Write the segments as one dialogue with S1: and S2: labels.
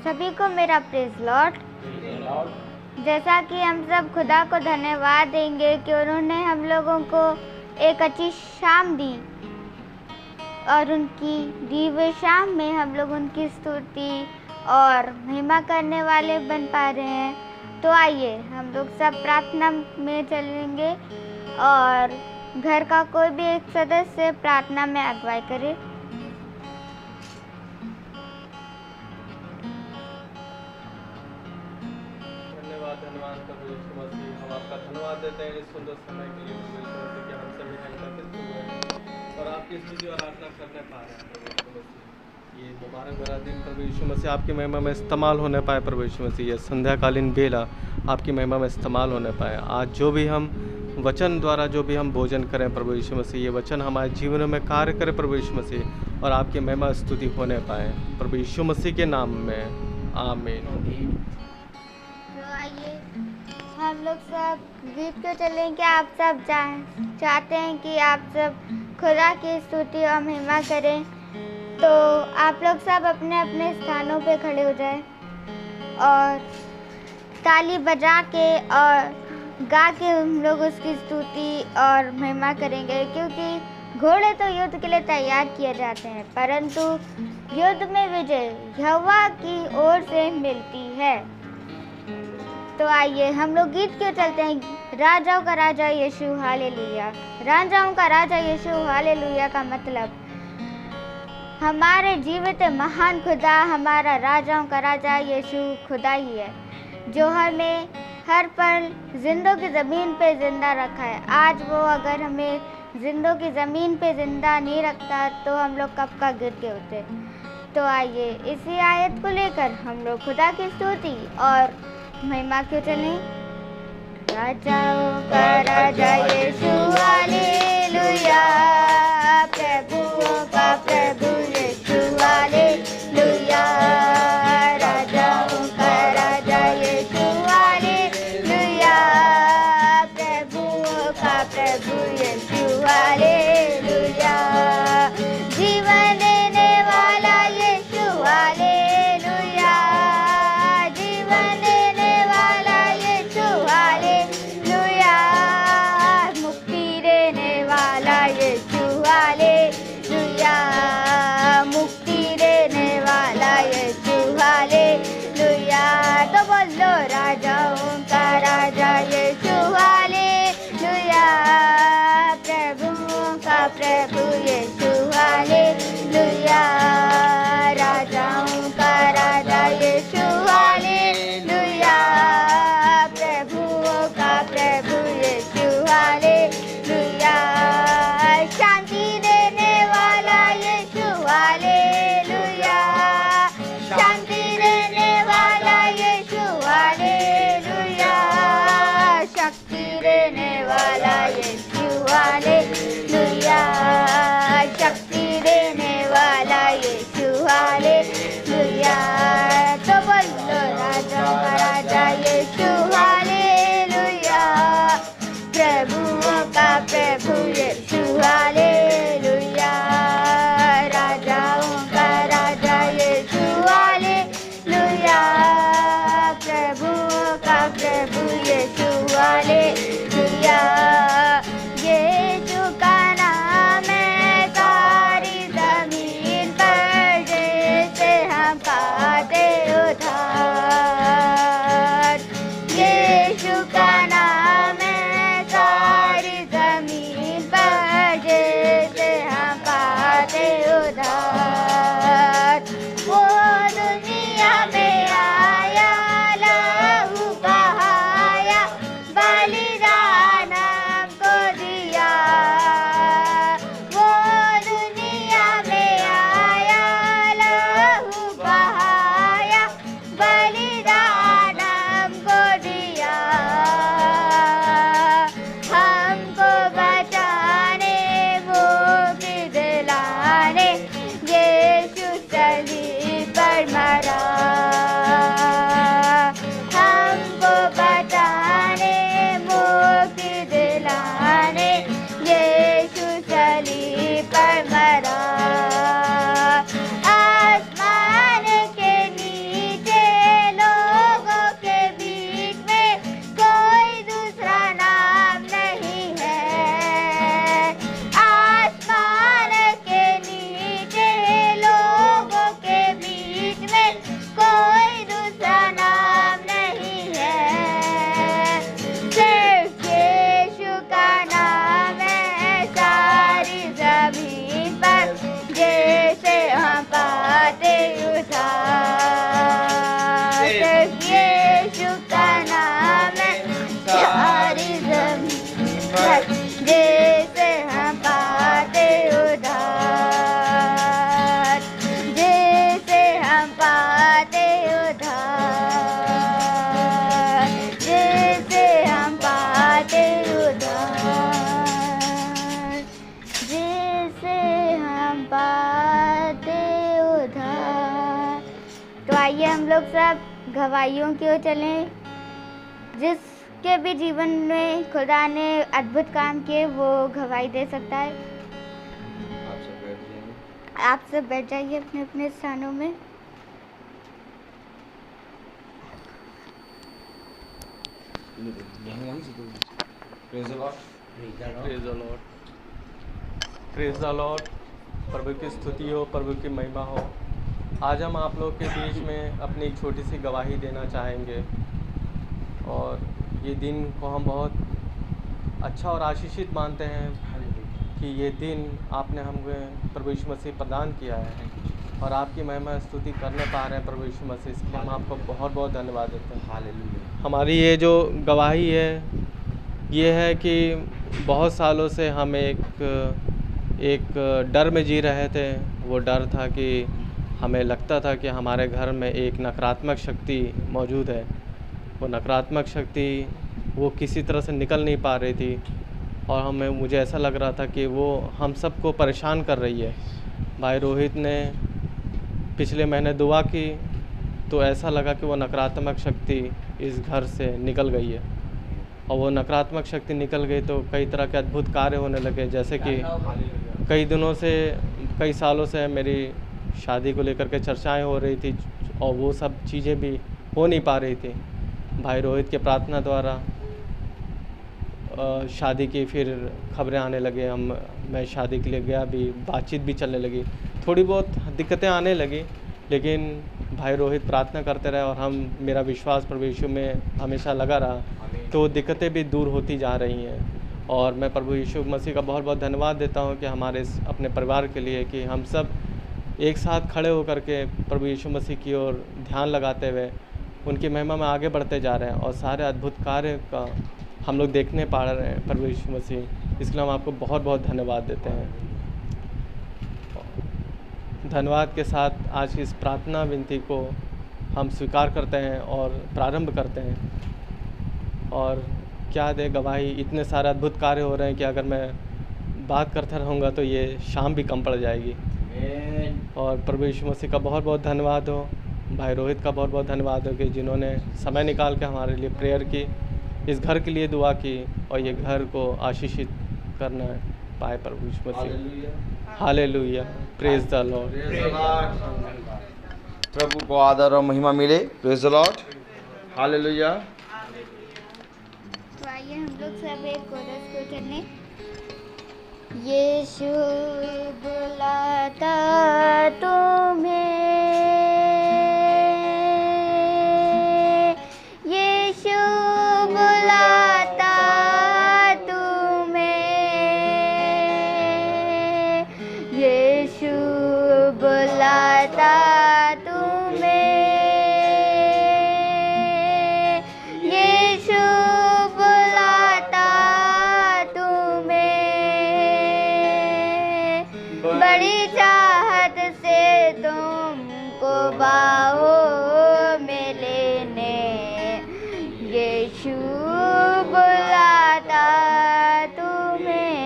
S1: सभी को मेरा प्रेज लॉर्ड। जैसा कि हम सब खुदा को धन्यवाद देंगे कि उन्होंने हम लोगों को एक अच्छी शाम दी और उनकी दी हुई शाम में हम लोग उनकी स्तुति और महिमा करने वाले बन पा रहे हैं। तो आइए हम लोग सब प्रार्थना में चलेंगे और घर का कोई भी एक सदस्य प्रार्थना में अगुवाई करे।
S2: धन्यवाद प्रभु यीशु मसीह, हम आपका धन्यवाद देते हैं इस सुंदर समय के लिए प्रभु यीशु मसीह कि हम सभी एकत्रित हुए हैं और आपकी स्तुति और आराधना करने पा रहे हैं प्रभु यीशु मसीह। ये मुबारक भरा दिन प्रभु यीशु मसीह आपकी महिमा में इस्तेमाल होने पाए प्रभु यीशु मसीह। ये संध्याकालीन बेला आपकी महिमा में इस्तेमाल होने पाए। आज जो भी हम वचन द्वारा जो भी हम भोजन करें प्रभु यीशु मसीह, ये वचन हमारे जीवन में कार्य करे प्रभु यीशु मसीह और आपकी महिमा स्तुति होने पाए प्रभु यीशु मसीह के नाम में, आमीन।
S1: हम लोग सब गीत को चलेंगे। आप सब चाहते हैं कि आप सब खुदा की स्तुति और महिमा करें, तो आप लोग सब अपने अपने स्थानों पे खड़े हो जाएं और ताली बजा के और गा के हम लोग उसकी स्तुति और महिमा करेंगे। क्योंकि घोड़े तो युद्ध के लिए तैयार किए जाते हैं, परंतु युद्ध में विजय यहोवा की ओर से मिलती है। तो आइए हम लोग गीत क्यों चलते हैं। राजाओं का राजा यीशु हालेलुया। राजाओं का राजा यीशु हालेलुया का मतलब हमारे जीवित महान खुदा, हमारा राजाओं का राजा यीशु खुदा ही है, जो हमें हर पल जिंदों की ज़मीन पे ज़िंदा रखा है। आज वो अगर हमें जिंदों की ज़मीन पे ज़िंदा नहीं रखता तो हम लोग कब का गिर के होते। तो आइए इसी आयत को लेकर हम लोग खुदा की स्तुति और महिमा क्यों चलें। राजाओं का राजा यीशु हालेलुया, प्रभुओं का प्रभु यीशु हालेलुया। राजाओं का राजा यीशु हालेलुया, प्रभुओं का प्रभु यीशु हालेलुया। जीवन देने वाला यीशु हालेलुया, जीवन देने वाला यीशु हालेलुया, मुक्ति देने वाला यीशु हालेलुया, मुक्ति देने वाला यीशु हालेलुया। तो बोलो राजाओं का राजा यीशु हालेलुया, प्रभुओं का प्रभु यीशु हालेलुया। राजाओं का राजा यीशु हालेलुया, प्रभुओं का प्रभु यीशु हालेलुया। शांति देने वाला यीशु हालेलुया, शांति देने वाला यीशु हालेलुया, शक्ति देने वाला यीशु हालेलुया, शक्ति देने वाला यीशु हालेलुया। तो बोलो राजा का राजा यीशु हालेलुया, प्रभुओं का प्रभु यीशु हालेलुया। राजाओं का राजा यीशु हालेलुया, प्रभुओं का प्रभु यीशु हालेलुया। यीशु का नाम है सारी जमीन पर, जैसे हम पाते उद्धार। यीशु का नाम है सारी जमीन पर, जैसे हम पाते उद्धार। वो दुनिया में आया, लहू बहाया, बलिदान हमको दिया। वो दुनिया में आया, लहू बहाया, बलिदान हमको दिया। हमको बचाने, मुक्ति दिलाने, यीशु सलीब पर मरा। हमको बचाने, मुक्ति दिलाने, यीशु सलीब पर मरा। आसमान के नीचे आइए हम लोग सब गवाहियों की ओर चलें। जिसके भी जीवन में खुदा ने अद्भुत काम किए वो गवाही दे सकता है। आप सब बैठ जाइए अपने अपने स्थानों में।
S2: Praise the Lord. प्रभु की स्तुति हो, प्रभु की महिमा हो। आज हम आप लोग के बीच में अपनी एक छोटी सी गवाही देना चाहेंगे और ये दिन को हम बहुत अच्छा और आशीषित मानते हैं कि ये दिन आपने हमें प्रभु यीशु मसीह प्रदान किया है और आपकी महिमा स्तुति करने पा रहे हैं प्रभु यीशु मसीह, इसके लिए हम आपको बहुत बहुत धन्यवाद देते हैं। हालेलुया। हमारी ये जो गवाही है ये है कि बहुत सालों से हम एक डर में जी रहे थे। वो डर था कि हमें लगता था कि हमारे घर में एक नकारात्मक शक्ति मौजूद है। वो नकारात्मक शक्ति वो किसी तरह से निकल नहीं पा रही थी और मुझे ऐसा लग रहा था कि वो हम सबको परेशान कर रही है। भाई रोहित ने पिछले महीने दुआ की तो ऐसा लगा कि वो नकारात्मक शक्ति इस घर से निकल गई है और वो नकारात्मक शक्ति निकल गई तो कई तरह के अद्भुत कार्य होने लगे। जैसे कि कई सालों से मेरी शादी को लेकर के चर्चाएं हो रही थी और वो सब चीज़ें भी हो नहीं पा रही थी। भाई रोहित के प्रार्थना द्वारा शादी की फिर खबरें आने लगे। मैं शादी के लिए गया भी, बातचीत भी चलने लगी, थोड़ी बहुत दिक्कतें आने लगी, लेकिन भाई रोहित प्रार्थना करते रहे और मेरा विश्वास प्रभु यीशु में हमेशा लगा रहा, तो दिक्कतें भी दूर होती जा रही हैं। और मैं प्रभु यीशु मसीह का बहुत बहुत धन्यवाद देता हूं कि हमारे अपने परिवार के लिए कि हम सब एक साथ खड़े होकर के प्रभु यीशु मसीह की ओर ध्यान लगाते हुए उनकी महिमा में आगे बढ़ते जा रहे हैं और सारे अद्भुत कार्य का हम लोग देखने पा रहे हैं प्रभु यीशु मसीह। इसलिए हम आपको बहुत बहुत धन्यवाद देते हैं। धन्यवाद के साथ आज की इस प्रार्थना विनती को हम स्वीकार करते हैं और प्रारंभ करते हैं। और क्या दे गवाही, इतने सारे अद्भुत कार्य हो रहे हैं कि अगर मैं बात करता रहूँगा तो ये शाम भी कम पड़ जाएगी। और प्रभु यीशु मसीह का बहुत बहुत धन्यवाद हो, भाई रोहित का बहुत बहुत धन्यवाद हो कि जिन्होंने समय निकाल के हमारे लिए प्रेयर की, इस घर के लिए दुआ की और ये घर को आशीषित करना पाए प्रभु Yeshu Masih. Hallelujah. Praise the Lord.
S3: प्रभु को आदर और महिमा मिले। Praise the Lord. हालेलुया।
S1: तो आइए हम लोग सब एक कोरस को चलें। यीशु बुलाता तुम्हें, यीशु बुलाता तुम्हें, यीशु बुलाता तुम्हें, यीशु बुलाता तुम्हें, बड़ी चाहत से तुमको बाहों में लेने, यीशु बुलाता तुम्हें,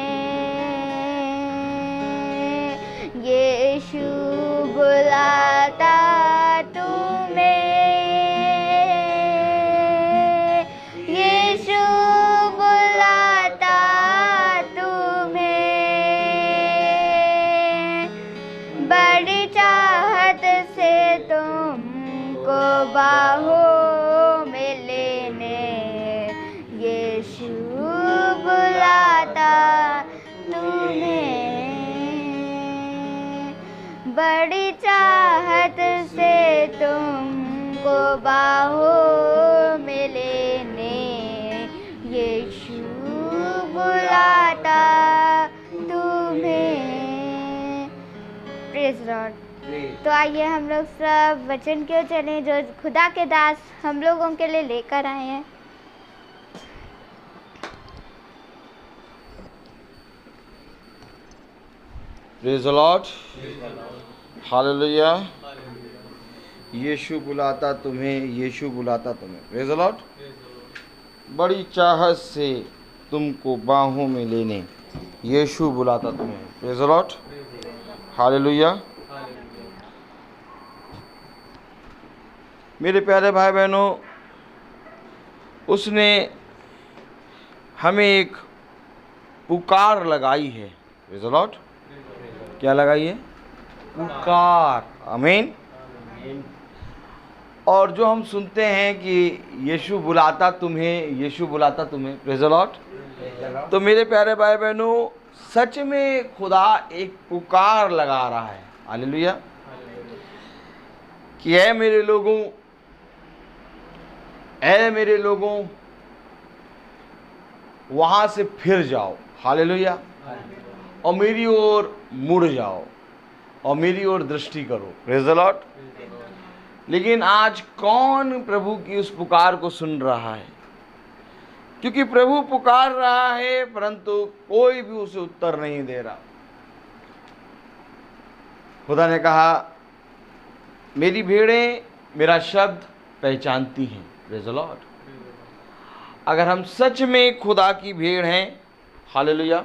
S1: यीशु बुलाता तुम्हें, यीशु बुलाता तुम्हें, बड़ी चाहत से तुमको बाहों में लेने, यीशु बुलाता तुम्हें, बड़ी चाहत से तुमको बाहों में लेने, यीशु बुलाता तुम्हें। Praise Lord. तो आइए हम लोग सब वचन की ओर चलें जो खुदा के दास हम लोगों के लिए लेकर आए हैं।
S3: Praise the Lord. हालेलुया। यीशु बुलाता तुम्हें, यीशु बुलाता तुम्हें। Praise the Lord. बड़ी चाहत से तुमको बाहों में लेने, यीशु बुलाता तुम्हें। Praise the Lord. हालेलुया। मेरे प्यारे भाई बहनों, उसने हमें एक पुकार लगाई है। Praise the Lord. क्या लगाई है? पुकार। आमीन। और जो हम सुनते हैं कि यीशु बुलाता तुम्हें, यीशु बुलाता तुम्हें, प्रेज़ द लॉर्ड। तो मेरे प्यारे भाई बहनों, सच में खुदा एक पुकार लगा रहा है। हालेलुया। कि ऐ मेरे लोगों, ऐ मेरे लोगों, वहां से फिर जाओ। हालेलुया। और मेरी ओर मुड़ जाओ और मेरी ओर दृष्टि करो। Praise the Lord. लेकिन आज कौन प्रभु की उस पुकार को सुन रहा है? क्योंकि प्रभु पुकार रहा है परंतु कोई भी उसे उत्तर नहीं दे रहा। खुदा ने कहा, मेरी भेड़ें मेरा शब्द पहचानती हैं। Praise the Lord. अगर हम सच में खुदा की भेड़ हैं, हालेलुया,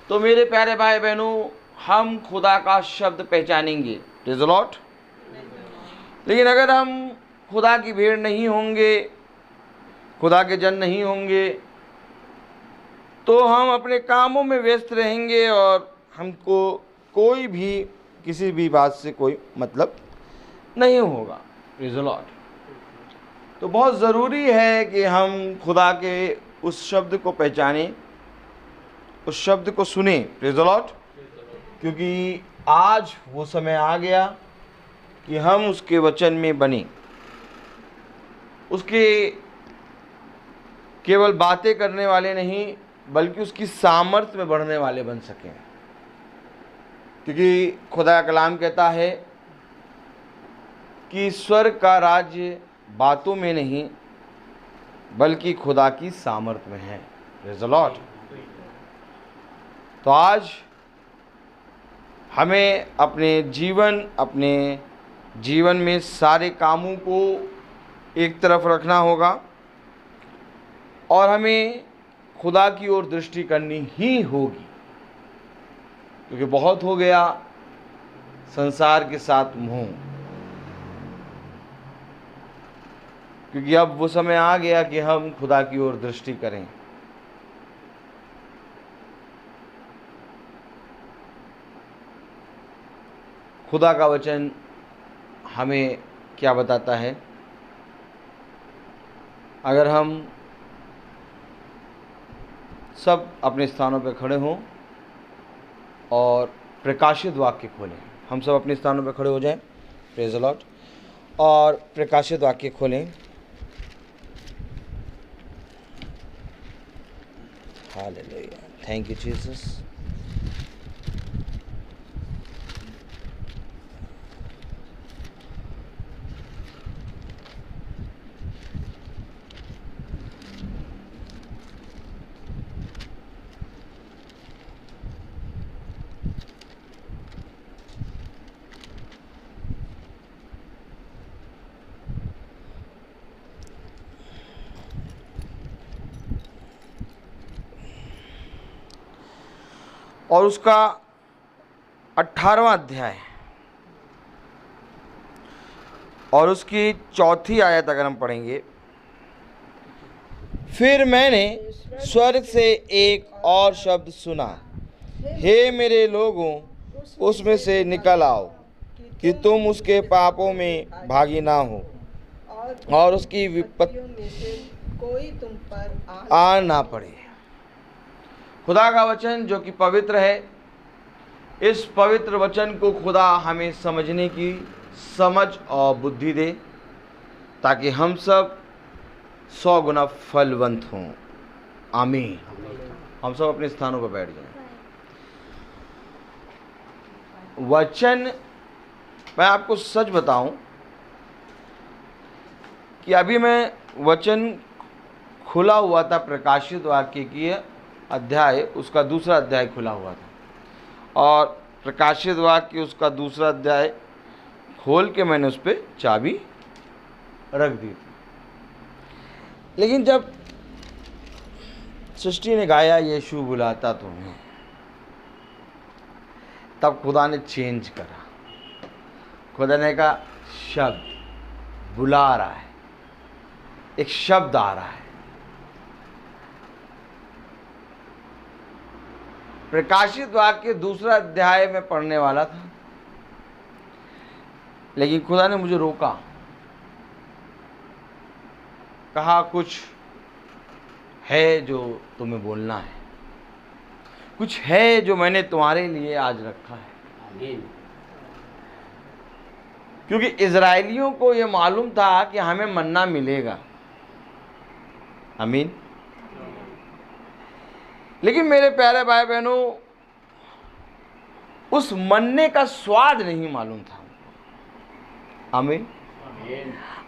S3: तो मेरे प्यारे भाई बहनों, हम खुदा का शब्द पहचानेंगे। Praise the Lord. लेकिन अगर हम खुदा की भेड़ नहीं होंगे, खुदा के जन नहीं होंगे, तो हम अपने कामों में व्यस्त रहेंगे और हमको कोई भी किसी भी बात से कोई मतलब नहीं होगा। Praise the Lord. तो बहुत ज़रूरी है कि हम खुदा के उस शब्द को पहचानें, उस शब्द को सुने। Praise the Lord. क्योंकि आज वो समय आ गया कि हम उसके वचन में बने, उसके केवल बातें करने वाले नहीं बल्कि उसकी सामर्थ्य में बढ़ने वाले बन सकें। क्योंकि खुदा का कलाम कहता है कि स्वर्ग का राज्य बातों में नहीं बल्कि खुदा की सामर्थ्य में है। Praise the Lord. तो आज हमें अपने जीवन में सारे कामों को एक तरफ रखना होगा और हमें खुदा की ओर दृष्टि करनी ही होगी। क्योंकि बहुत हो गया संसार के साथ मोह। क्योंकि अब वो समय आ गया कि हम खुदा की ओर दृष्टि करें। खुदा का वचन हमें क्या बताता है? अगर हम सब अपने स्थानों पर खड़े हों और प्रकाशित वाक्य खोलें, हम सब अपने स्थानों पर खड़े हो जाएं। Praise the Lord. और प्रकाशित वाक्य खोलें। हालेलुया। Thank you Jesus. और उसका 18वां अध्याय और उसकी 4थी आयत अगर हम पढ़ेंगे। फिर मैंने स्वर्ग से एक और शब्द सुना, हे मेरे लोगों, उसमें से निकल आओ कि तुम उसके पापों में भागी ना हो और उसकी विपत्तियों में से कोई तुम पर आ ना पड़े। खुदा का वचन जो कि पवित्र है, इस पवित्र वचन को खुदा हमें समझने की समझ और बुद्धि दे ताकि हम सब 100 गुना फलवंत हों। आमीन। हम सब अपने स्थानों पर बैठ जाएं। वचन, मैं आपको सच बताऊं कि अभी मैं वचन खुला हुआ था, प्रकाशित वाक्य की अध्याय, उसका दूसरा अध्याय खुला हुआ था और प्रकाशित वाक्य उसका दूसरा अध्याय खोल के मैंने उस पर चाबी रख दी थी। लेकिन जब सृष्टि ने गाया यीशु बुलाता तुम्हें, तब खुदा ने चेंज करा। खुदा ने कहा शब्द बुला रहा है, एक शब्द आ रहा है। प्रकाशित वाक्य 2 अध्याय में पढ़ने वाला था, लेकिन खुदा ने मुझे रोका, कहा कुछ है जो तुम्हें बोलना है, कुछ है जो मैंने तुम्हारे लिए आज रखा है। क्योंकि इजराइलियों को यह मालूम था कि हमें मन्ना मिलेगा। आमीन। लेकिन मेरे प्यारे भाई बहनों, उस मन्ने का स्वाद नहीं मालूम था। आमीन।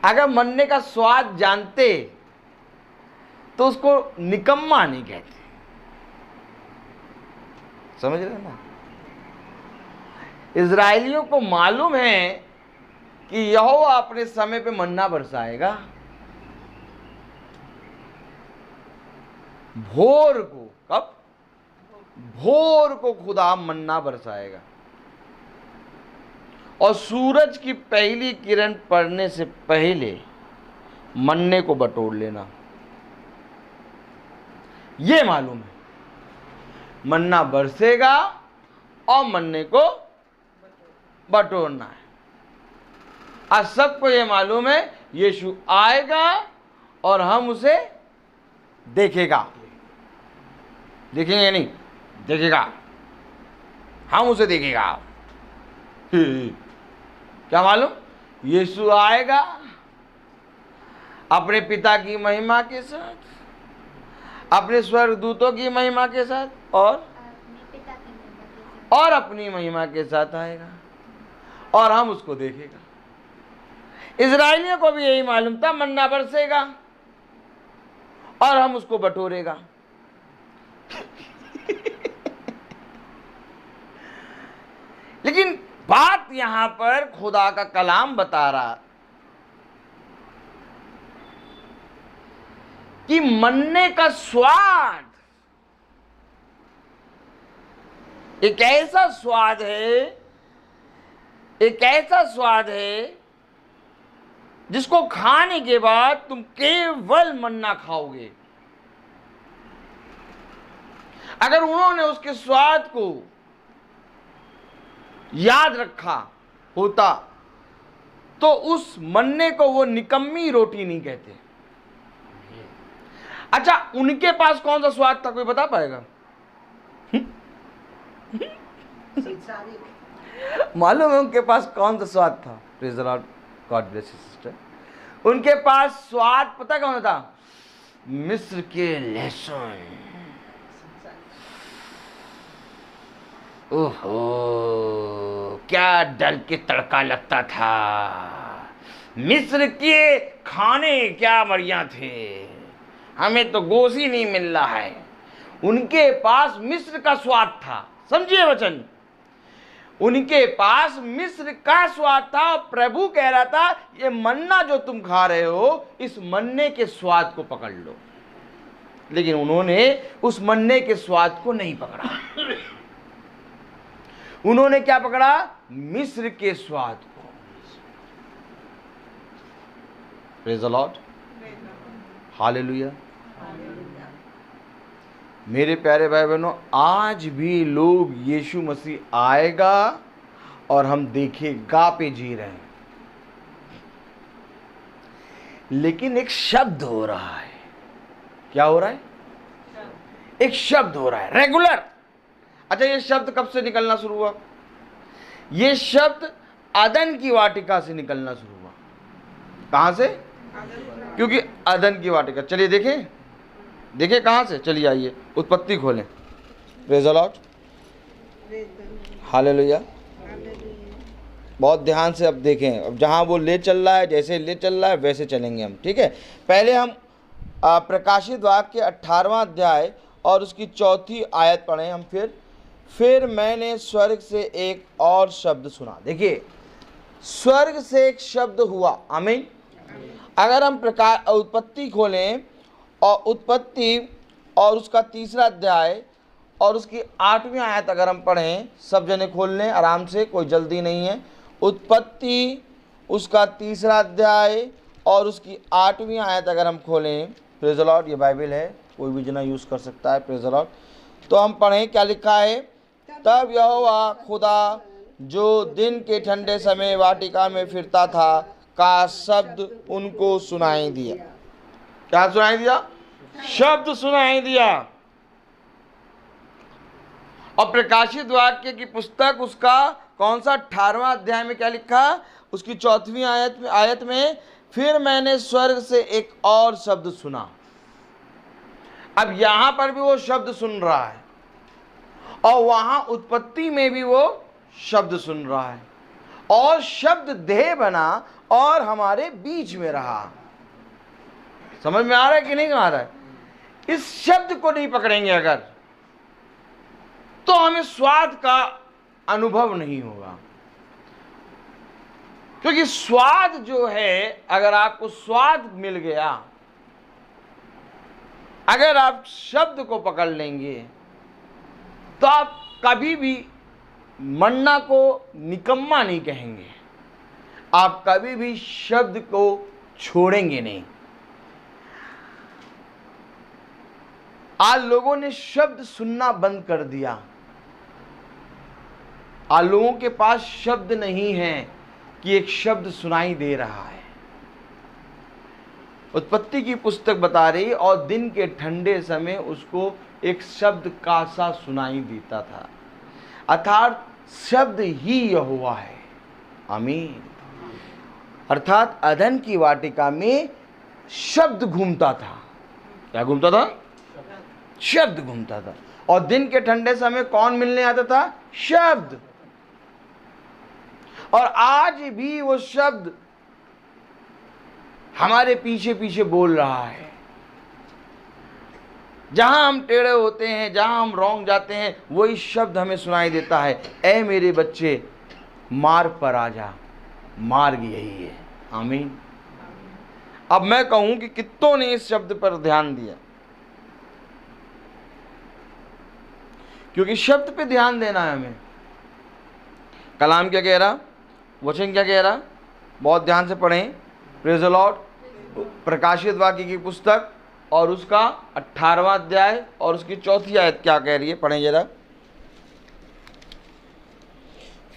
S3: अगर मन्ने का स्वाद जानते तो उसको निकम्मा नहीं कहते। समझ रहे ना? इजराइलियों को मालूम है कि यहोवा अपने समय पे मन्ना बरसाएगा। भोर को, कब? भोर को खुदा मन्ना बरसाएगा, और सूरज की पहली किरण पड़ने से पहले मन्ने को बटोर लेना। ये मालूम है, मन्ना बरसेगा और मन्ने को बटोरना है। आज सबको ये मालूम है यीशु आएगा और हम उसे देखेगा। देखेंगे नहीं, देखेगा, हम उसे देखेगा। क्या मालूम? यीशु आएगा अपने पिता की महिमा के साथ, अपने स्वर्गदूतों की महिमा के साथ, और अपनी महिमा के साथ आएगा, और हम उसको देखेगा। इजराइलियों को भी यही मालूम था, मन्ना बरसेगा और हम उसको बटोरेगा। लेकिन बात यहां पर खुदा का कलाम बता रहा कि मन्ने का स्वाद एक ऐसा स्वाद है, एक ऐसा स्वाद है जिसको खाने के बाद तुम केवल मन्ना खाओगे। अगर उन्होंने उसके स्वाद को याद रखा होता तो उस मन्ने को वो निकम्मी रोटी नहीं कहते। अच्छा, उनके पास कौन सा स्वाद था, कोई बता पाएगा? मालूम है उनके पास कौन सा स्वाद था? Praise the Lord, God bless you sister. उनके पास स्वाद पता कौन था? मिस्र के लहसुन। ओहो, क्या डल के तड़का लगता था। मिस्र के खाने क्या बढ़िया थे, हमें तो गोश्त ही नहीं मिल रहा है। उनके पास मिस्र का स्वाद था। समझिए वचन, उनके पास मिस्र का स्वाद था। प्रभु कह रहा था ये मन्ना जो तुम खा रहे हो, इस मन्ने के स्वाद को पकड़ लो। लेकिन उन्होंने उस मन्ने के स्वाद को नहीं पकड़ा। उन्होंने क्या पकड़ा? मिस्र के स्वाद को। Praise the Lord, hallelujah. मेरे प्यारे भाई बहनों, आज भी लोग यीशु मसीह आएगा और हम देखेगा पे जी रहे हैं। लेकिन एक शब्द हो रहा है। क्या हो रहा है? एक शब्द हो रहा है, रेगुलर। अच्छा, ये शब्द कब से निकलना शुरू हुआ? ये शब्द अदन की वाटिका से निकलना शुरू हुआ। कहां से? क्योंकि अदन की वाटिका, चलिए देखें, देखें कहां से। चलिए आइए उत्पत्ति खोलें। Praise the Lord, hallelujah. बहुत ध्यान से अब देखें, अब जहां वो ले चल रहा है, जैसे ले चल रहा है वैसे चलेंगे हम, ठीक है। पहले हम प्रकाशित वाक्य 18वां अध्याय और उसकी 4थी आयत पढ़ें हम। फिर मैंने स्वर्ग से एक और शब्द सुना। देखिए, स्वर्ग से एक शब्द हुआ। आमीन। अगर हम उत्पत्ति खोलें और उत्पत्ति और उसका 3रा अध्याय और उसकी 8वीं आयत अगर हम पढ़ें, सब जने खोल लें आराम से, कोई जल्दी नहीं है। उत्पत्ति उसका 3रा अध्याय और उसकी 8वीं आयत अगर हम खोलें, प्रेज़ द लॉर्ड, ये बाइबल है, कोई भी जना यूज़ कर सकता है, प्रेज़ द लॉर्ड। तो हम पढ़ें, क्या लिखा है? तब यहोवा खुदा जो दिन के ठंडे समय वाटिका में फिरता था का शब्द उनको सुनाई दिया। क्या सुनाई दिया? शब्द सुनाई दिया। और प्रकाशित वाक्य की पुस्तक उसका कौन सा 18वां अध्याय में क्या लिखा? उसकी 4वीं आयत में फिर मैंने स्वर्ग से एक और शब्द सुना। अब यहां पर भी वो शब्द सुन रहा है और वहां उत्पत्ति में भी वो शब्द सुन रहा है, और शब्द देह बना और हमारे बीच में रहा। समझ में आ रहा है कि नहीं आ रहा है? इस शब्द को नहीं पकड़ेंगे अगर, तो हमें स्वाद का अनुभव नहीं होगा। क्योंकि स्वाद जो है, अगर आपको स्वाद मिल गया, अगर आप शब्द को पकड़ लेंगे, तो आप कभी भी मन्ना को निकम्मा नहीं कहेंगे, आप कभी भी शब्द को छोड़ेंगे नहीं। आज लोगों ने शब्द सुनना बंद कर दिया। आज लोगों के पास शब्द नहीं है कि एक शब्द सुनाई दे रहा है। उत्पत्ति की पुस्तक बता रही, और दिन के ठंडे समय उसको एक शब्द का सा सुनाई देता था, अर्थात शब्द ही यहोवा है। आमीन। अर्थात अदन की वाटिका में शब्द घूमता था। क्या घूमता था? शब्द घूमता था। और दिन के ठंडे समय कौन मिलने आता था? शब्द। और आज भी वो शब्द हमारे पीछे पीछे बोल रहा है। जहां हम टेढ़े होते हैं, जहां हम रॉन्ग जाते हैं, वही शब्द हमें सुनाई देता है, ऐ मेरे बच्चे मार्ग पर आ जा। मार्ग यही है। आमीन। अब मैं कहूं कि कितनों ने इस शब्द पर ध्यान दिया, क्योंकि शब्द पे ध्यान देना है हमें। कलाम क्या कह रहा, वचन क्या कह रहा, बहुत ध्यान से पढ़ें। Praise the Lord. प्रकाशित वाक्य की पुस्तक और उसका 18वां अध्याय और उसकी 4थी आयत क्या कह रही है, पढ़ें जरा।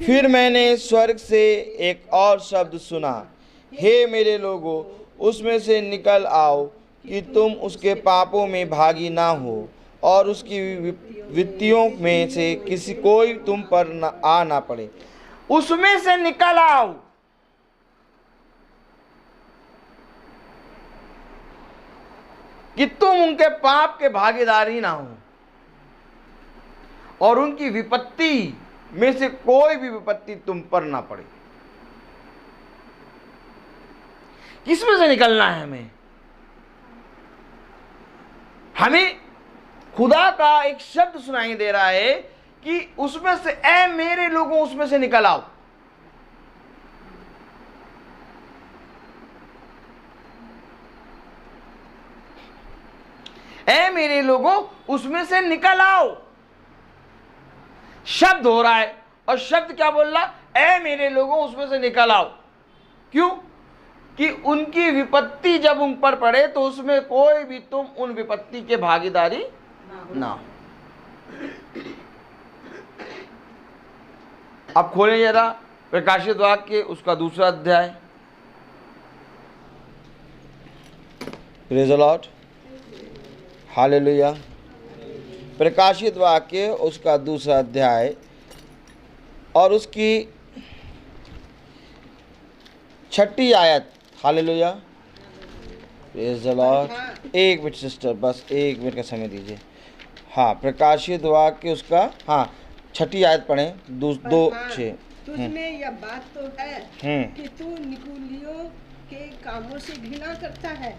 S3: फिर मैंने स्वर्ग से एक और शब्द सुना, हे मेरे लोगों, उसमें से निकल आओ कि तुम उसके पापों में भागी ना हो, और उसकी वित्तियों में से किसी कोई तुम पर ना पड़े। उसमें से निकल आओ। कि तुम उनके पाप के भागीदारी ना हो, और उनकी विपत्ति में से कोई भी विपत्ति तुम पर ना पड़े। किसमें से निकलना है हमें? हमें खुदा का एक शब्द सुनाई दे रहा है कि उसमें से, ऐ मेरे लोगों, उसमें से निकल आओ। ऐ मेरे लोगों, उसमें से निकल आओ। शब्द हो रहा है, और शब्द क्या बोल रहा? ऐ मेरे लोगों, उसमें से निकल आओ। क्यों? कि उनकी विपत्ति जब उन पर पड़े, तो उसमें कोई भी तुम उन विपत्ति के भागीदारी ना हो। अब खोलें जरा प्रकाशित वाक्य उसका 2रा अध्याय। Praise the Lord. हालेलुया। प्रकाशित वाक्य उसका 2रा अध्याय और उसकी 6ठी आयत। हालेलुया। Praise the Lord. एक मिनट सिस्टर, बस 1 मिनट का समय दीजिए। हाँ, प्रकाशित वाक्य उसका 6ठी आयत पढ़ें, 2:6।
S4: तुझमें यह बात तो है कि तू निकुलियों के कामों से घृणा करता है,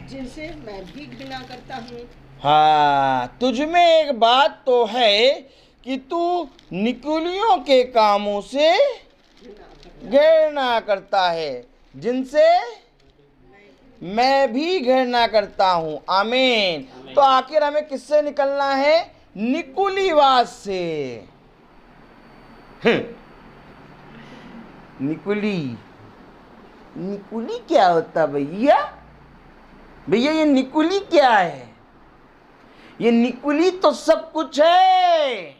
S4: जिनसे मैं भी घृणा करता हूँ।
S3: हाँ, तुझमें एक बात तो है कि तू निकुलियों के कामों से घृणा करता है, जिनसे मैं भी घृणा करता हूँ। आमीन। तो आखिर हमें किससे निकलना है? निकुलीवाद से। निकुली निकुली क्या होता भैया? भैया ये निकुली क्या है? ये निकुली तो सब कुछ है।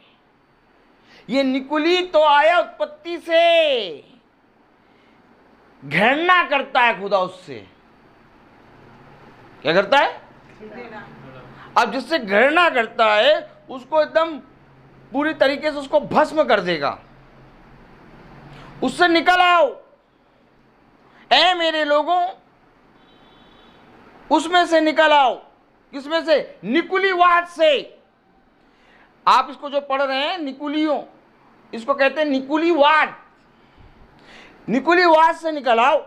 S3: ये निकुली तो आया उत्पत्ति से। घृणा करता है खुदा उससे। क्या करता है? अब जिससे घृणा करता है उसको एकदम पूरी तरीके से उसको भस्म कर देगा। उससे निकल आओ ऐ मेरे लोगों, उसमें से निकल आओ। किसमें से? निकुलीवाद से। आप इसको जो पढ़ रहे हैं निकुलियों, इसको कहते हैं निकुलीवाद। निकुलीवाद से निकल आओ।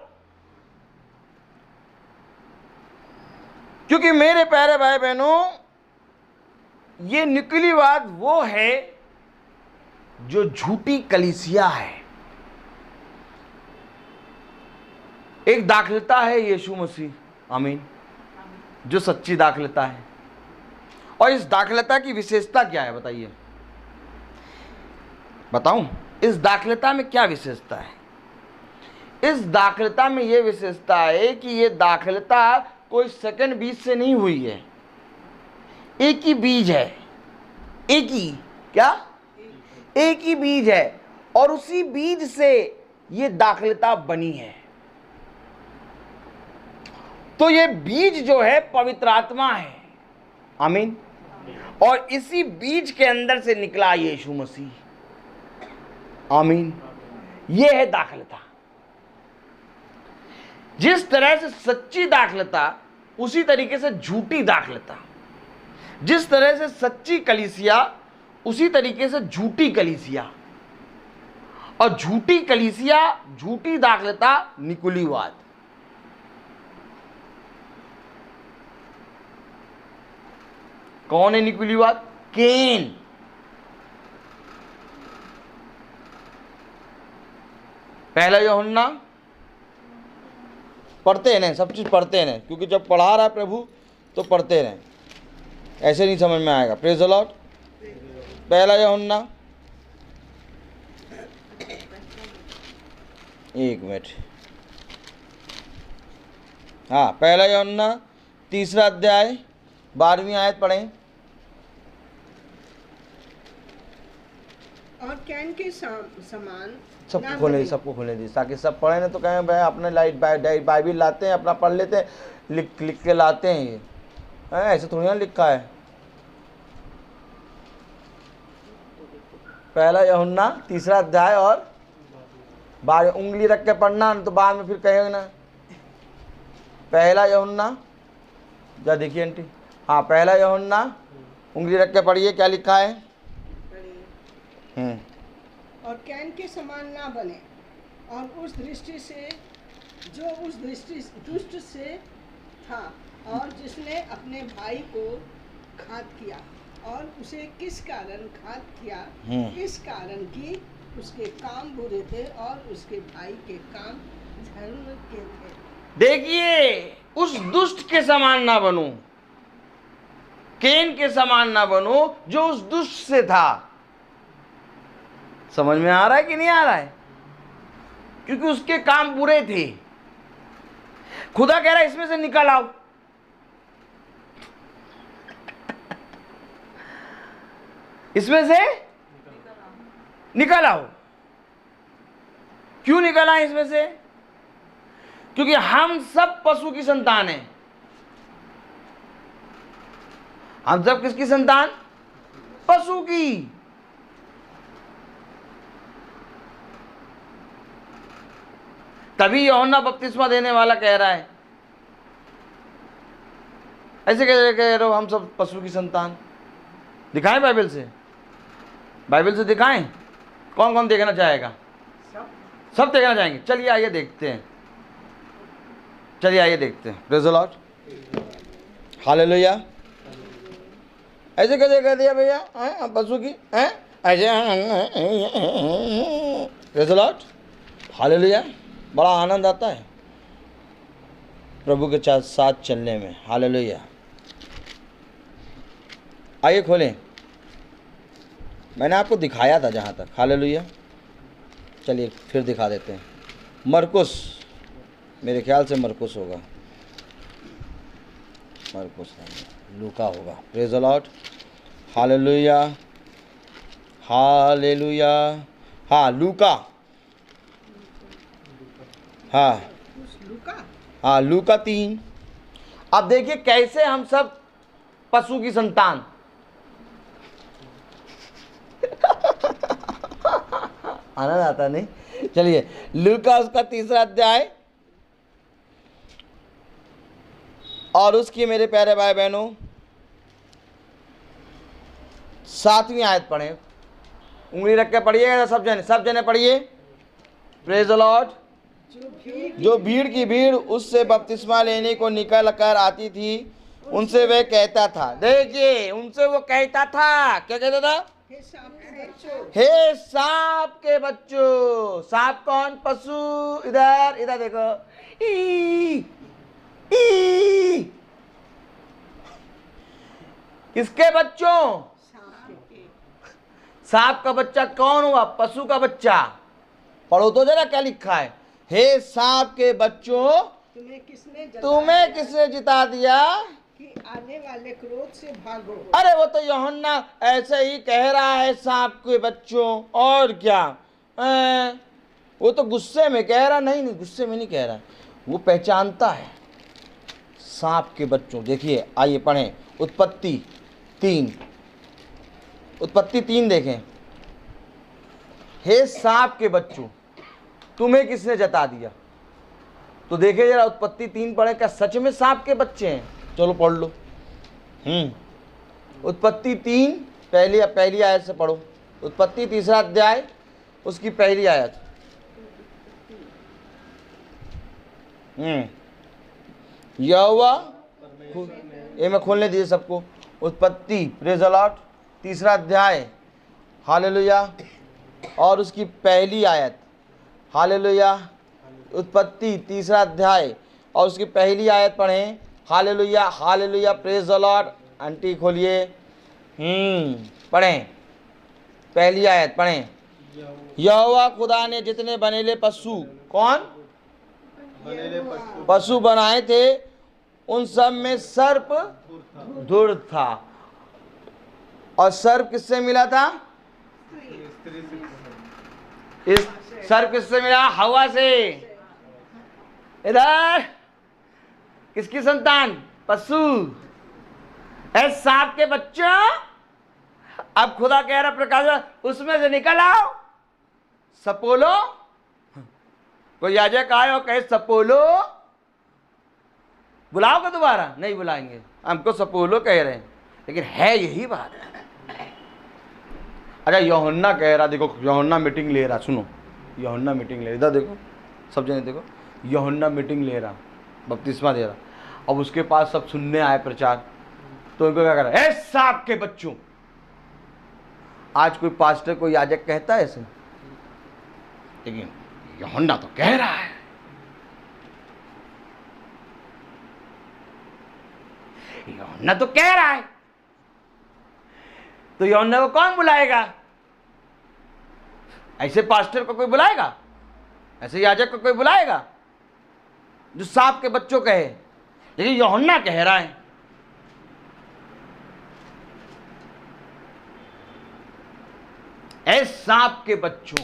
S3: क्योंकि मेरे प्यारे भाई बहनों, ये निकुलीवाद वो है जो झूठी कलीसिया है। एक दाखलता है यीशु मसीह, आमीन, जो सच्ची दाखलता है। और इस दाखलता की विशेषता क्या है बताइए? बताऊं इस दाखलता में क्या विशेषता है? इस दाखलता में यह विशेषता है कि यह दाखलता कोई सेकंड बीज से नहीं हुई है। एक ही बीज है। एक ही क्या? एक ही बीज है और उसी बीज से यह दाखलता बनी है। तो ये बीज जो है पवित्र आत्मा है, आमीन। और इसी बीज के अंदर से निकला यीशु मसीह, आमीन। ये है दाखलता। जिस तरह से सच्ची दाखलता, उसी तरीके से झूठी दाखलता। जिस तरह से सच्ची कलीसिया, उसी तरीके से झूठी कलीसिया। और झूठी कलीसिया, झूठी दाखलता, निकुलीवाद। कौन है निकुलीवाद? केन। पहला यूहन्ना पढ़ते हैं ना, सब चीज पढ़ते हैं ना, क्योंकि जब पढ़ा रहा है प्रभु तो पढ़ते रहें, ऐसे नहीं समझ में आएगा। Praise the Lord. पहला यूहन्ना, एक मिनट, हाँ, पहला यूहन्ना 3 अध्याय 12वीं आयत पढ़ें।
S4: और कैन के समान
S3: सबको खोले दी, सबको खोले दी, ताकि सब पढ़े ना तो कहें भाई अपने बाइबिल लाते हैं, अपना पढ़ लेते हैं, लिख के लाते हैं। ये ऐसे थोड़ी ना लिखा है। पहला यूहन्ना 3 अध्याय और 12, उंगली रख के पढ़ना, तो बाद में फिर कहेगा ना। पहला यूहन्ना, जा देखिए आंटी, हाँ, पहला यूहन्ना, उंगली रख के पढ़िए, क्या लिखा है?
S4: और कैन के समान ना बने, और उस दृष्टि से जो उस दृष्टि दुष्ट से था, और जिसने अपने भाई को घात किया। और उसे किस कारण घात किया? इस कारण कि उसके काम बुरे थे और उसके भाई के काम धर्म के थे।
S3: देखिए, उस दुष्ट के समान ना बनो, केन के समान ना बनो जो उस दुष्ट से था। समझ में आ रहा है कि नहीं आ रहा है? क्योंकि उसके काम बुरे थे। खुदा कह रहा है इसमें से निकल आओ। इसमें से निकल आओ। क्यों निकल आए इसमें से? क्योंकि हम सब पशु की संतान हैं। हम सब किसकी संतान? पशु की। तभी यूहन्ना बपतिस्मा देने वाला कह रहा है, ऐसे कह रहे हो हम सब पशु की संतान। दिखाएं बाइबल से, बाइबल से दिखाएं। कौन कौन देखना चाहेगा? सब देखना चाहेंगे। चलिए आइए देखते हैं, चलिए आइए देखते हैं। Praise the Lord, hallelujah. ऐसे कैसे कह दिया भैया पशु की? हैं ऐसे? Praise the Lord, hallelujah. बड़ा आनंद आता है प्रभु के साथ चलने में, हालेलुया। आइए खोलें, मैंने आपको दिखाया था जहाँ तक, हालेलुया। चलिए फिर दिखा देते हैं। मरकुस मेरे ख्याल से मरकुस होगा, मरकुस नहीं, लूका होगा। Praise the Lord, hallelujah, hallelujah. हाँ, लूका, हाँ
S4: लूका।
S3: हाँ, लूका 3। अब देखिए कैसे हम सब पशु की संतान। आनंद आता नहीं? चलिए, लूका उसका 3रा अध्याय और उसकी मेरे प्यारे भाई बहनों 7वीं आयत पढ़े। उंगली रख के पढ़िएगा सब जने पढ़िए। Praise the Lord. जो भीड़ की भीड़ उससे बपतिस्मा लेने को निकल कर आती थी, उनसे वह कहता था, देखिए उनसे वो कहता था, क्या कहता था?
S4: हे सांप के बच्चों,
S3: हे सांप के बच्चों। सांप कौन? पशु। इधर इधर देखो, ई, ई। किसके बच्चों?
S4: सांप के।
S3: सांप का बच्चा कौन हुआ? पशु का बच्चा। पढ़ो तो जरा क्या लिखा है। हे सांप के बच्चों, तुम्हें किसने जिता दिया
S4: कि आने वाले क्रोध से भागो।
S3: अरे वो तो यूहन्ना ऐसे ही कह रहा है, सांप के बच्चों, और क्या। वो तो गुस्से में कह रहा, नहीं गुस्से में नहीं कह रहा, वो पहचानता है सांप के बच्चों। देखिए आइए पढ़ें उत्पत्ति 3, उत्पत्ति 3 देखें। हे सांप के बच्चों, तुम्हें किसने जता दिया। तो देखे जरा उत्पत्ति 3 पढ़े, क्या सच में सांप के बच्चे हैं? चलो पढ़ लो। उत्पत्ति 3 पहली आयत से पढ़ो। उत्पत्ति 3रा अध्याय उसकी पहली आयत। यहोवा, ये मैं खोलने दीजिए सबको। उत्पत्ति, प्रेज द लॉर्ड, 3रा अध्याय, हालेलुया, और उसकी पहली आयत। हालेलुया। उत्पत्ति 3रा अध्याय और उसकी पहली आयत पढ़ें। Hallelujah, hallelujah, praise the Lord. Aunty खोलिए, पढ़ें पहली आयत पढ़ें। यहोवा खुदा ने जितने बनेले पशु, कौन?
S2: बनेले
S3: पशु बनाए थे, उन सब में सर्प धुर था। और सर्प किससे मिला था?
S2: स्त्री
S3: इस सर्प किससे मिला? हवा से। इधर किसकी संतान? पशु। ऐ सांप के बच्चों, अब खुदा कह रहा प्रकाश, उसमें से निकल आओ। सपोलो, कोई याजक आए और कहे सपोलो, बुलाओगे दोबारा? नहीं बुलाएंगे, हमको सपोलो कह रहे हैं, लेकिन है यही बात। अच्छा यूहन्ना कह रहा, देखो यूहन्ना मीटिंग ले रहा, सुनो यूहन्ना मीटिंग ले रहा, इधर देखो सब जने देखो, यूहन्ना मीटिंग ले रहा, बपतिस्मा दे रहा। अब उसके पास सब सुनने आए प्रचार, तो इनको क्या कर रहा है? सांप के बच्चों। आज कोई पास्टर कोई याजक कहता है ऐसे, लेकिन यूहन्ना तो कह रहा है। यूहन्ना तो कह रहा है, तो यूहन्ना को कौन बुलाएगा? ऐसे पास्टर को कोई बुलाएगा? ऐसे याजक को कोई बुलाएगा जो सांप के बच्चों कहे? लेकिन यूहन्ना कह रहा है। ऐ सांप के बच्चों,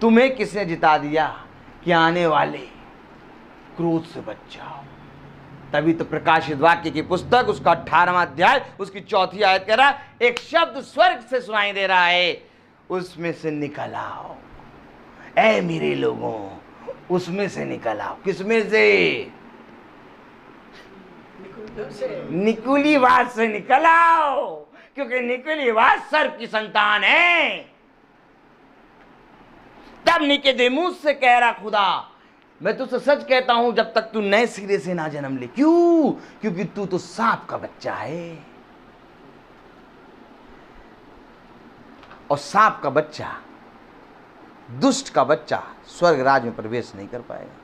S3: तुम्हें किसने जिता दिया कि आने वाले क्रोध से बच जाओ। तभी तो प्रकाशित वाक्य की पुस्तक उसका 18वां अध्याय उसकी 4थी आयत कह रहा है, एक शब्द स्वर्ग से सुनाई दे रहा है, उसमें से निकल आओ। ऐ मेरे लोगों, उसमें से निकल आओ। किसमें से? निकुली बात से निकल आओ, क्योंकि निकुली बात सर्प की संतान है। तब निकोदेमुस से कह रहा खुदा, मैं तुझसे सच कहता हूं, जब तक तू नए सिरे से ना जन्म ले। क्यों? क्योंकि तू तो सांप का बच्चा है, और सांप का बच्चा, दुष्ट का बच्चा स्वर्ग राज में प्रवेश नहीं कर पाएगा।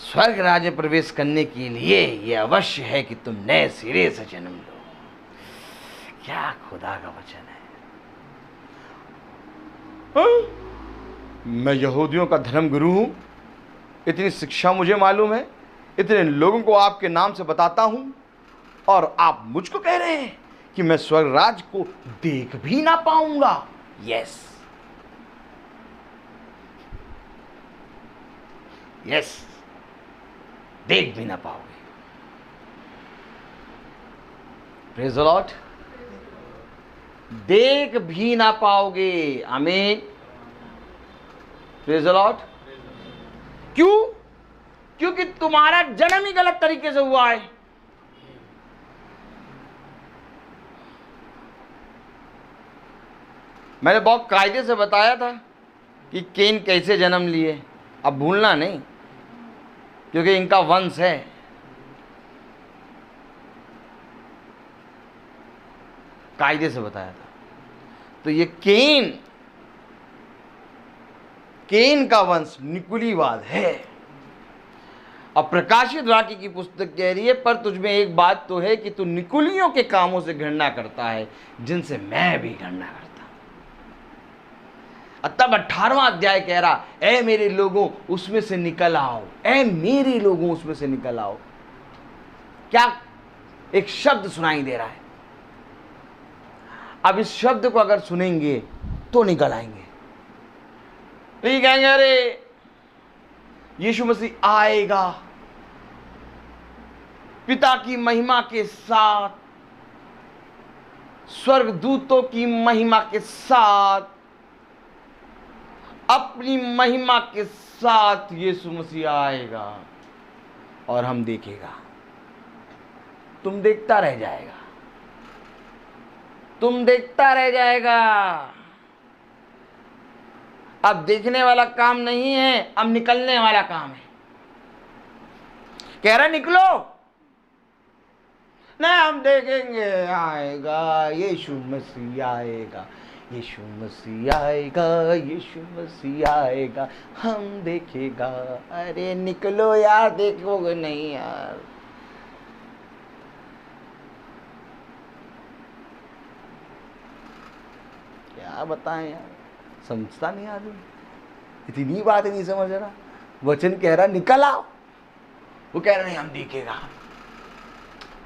S3: स्वर्ग राज में प्रवेश करने के लिए यह अवश्य है कि तुम नए सिरे से जन्म लो। क्या खुदा का वचन है। हाँ? मैं यहूदियों का धर्म गुरु हूं, इतनी शिक्षा मुझे मालूम है, इतने लोगों को आपके नाम से बताता हूं, और आप मुझको कह रहे हैं कि मैं स्वर्ग राज को देख भी ना पाऊंगा। यस, यस, देख भी ना पाओगे। Praise the Lord. देख भी ना पाओगे। आमीन। Praise the Lord. क्यों? क्योंकि तुम्हारा जन्म ही गलत तरीके से हुआ है। मैंने बहुत कायदे से बताया था कि केन कैसे जन्म लिए, अब भूलना नहीं, क्योंकि इनका वंश है। कायदे से बताया था। तो ये केन का वंश निकुलीवाद है। अब प्रकाशित वाक्य की पुस्तक कह रही है, पर तुझमें एक बात तो है कि तू निकुलियों के कामों से घृणा करता है, जिनसे मैं भी घृणा करता हूं। तब 18वां अध्याय कह रहा, ऐ मेरे लोगों उसमें से निकल आओ, ऐ मेरे लोगों उसमें से निकल आओ। क्या एक शब्द सुनाई दे रहा है। अब इस शब्द को अगर सुनेंगे तो निकल आएंगे। नहीं कहेंगे अरे यीशु मसीह आएगा पिता की महिमा के साथ, स्वर्गदूतों की महिमा के साथ, अपनी महिमा के साथ यीशु मसीह आएगा और हम देखेगा। तुम देखता रह जाएगा, तुम देखता रह जाएगा। अब देखने वाला काम नहीं है, अब निकलने वाला काम है। कह रहा निकलो, नहीं हम देखेंगे, आएगा यीशु मसीह आएगा, यीशु मसीह आएगा, यीशु मसीह आएगा, हम देखेगा। अरे निकलो यार, देखोगे नहीं यार। क्या बताएं यार, समझता नहीं आदमी, इतनी बात नहीं समझ रहा। वचन कह रहा निकल आओ, वो कह रहा नहीं हम देखेगा।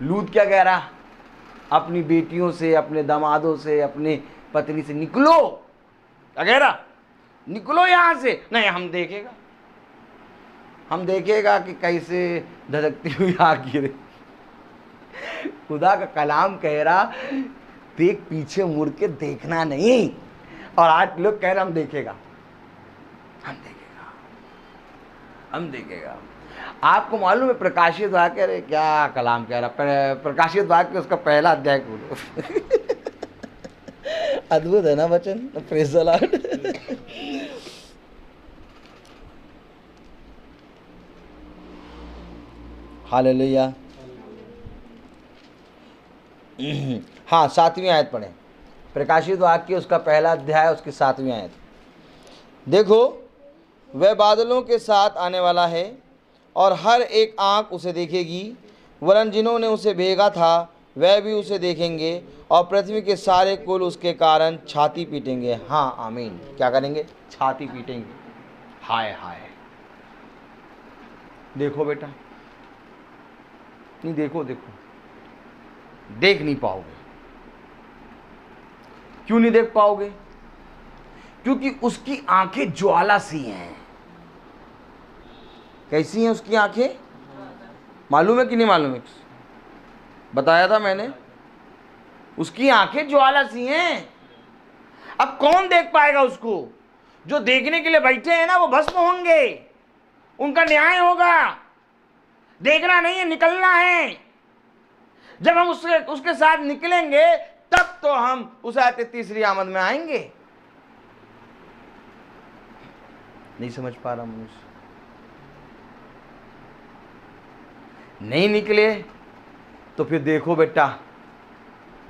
S3: लूत क्या कह रहा, अपनी बेटियों से, अपने दामादों से, अपने पत्नी से निकलो। क्या कह रहा, निकलो यहां से, नहीं हम देखेगा, हम देखेगा कि कैसे धधकती हुई आग गिरे। खुदा का कलाम कह रहा देख, पीछे मुड़ के देखना नहीं। और आज लोग कह रहे हम देखेगा, हम देखेगा, हम देखेगा। आपको मालूम है प्रकाशित वाक्य, अरे क्या कलाम कह रहा, प्रकाशित वाक्य उसका पहला अध्याय खोलो। अद्भुत है ना वचन। Praise the Lord. हालेलुया। हाँ, 7वीं आयत पढ़ें। प्रकाशित वाक्य उसका पहला अध्याय, उसकी 7वीं आयत। देखो वह बादलों के साथ आने वाला है और हर एक आंख उसे देखेगी, वरन जिन्होंने उसे भेजा था वह भी उसे देखेंगे, और पृथ्वी के सारे कुल उसके कारण छाती पीटेंगे। हाँ आमीन। क्या करेंगे? छाती पीटेंगे। हाय हाय। देखो बेटा, नहीं देखो, देखो देख नहीं पाओगे। क्यों नहीं देख पाओगे? क्योंकि उसकी आंखें ज्वाला सी हैं। कैसी हैं उसकी आंखें? मालूम है कि नहीं मालूम है? बताया था मैंने, उसकी आंखें ज्वाला सी हैं। अब कौन देख पाएगा उसको? जो देखने के लिए बैठे हैं ना, वो भस्म होंगे, उनका न्याय होगा। देखना नहीं है, निकलना है। जब हम उसके साथ निकलेंगे तब तो हम उस आयत तीसरी आमद में आएंगे। नहीं समझ पा रहा मनुष्य। नहीं निकले तो फिर देखो बेटा,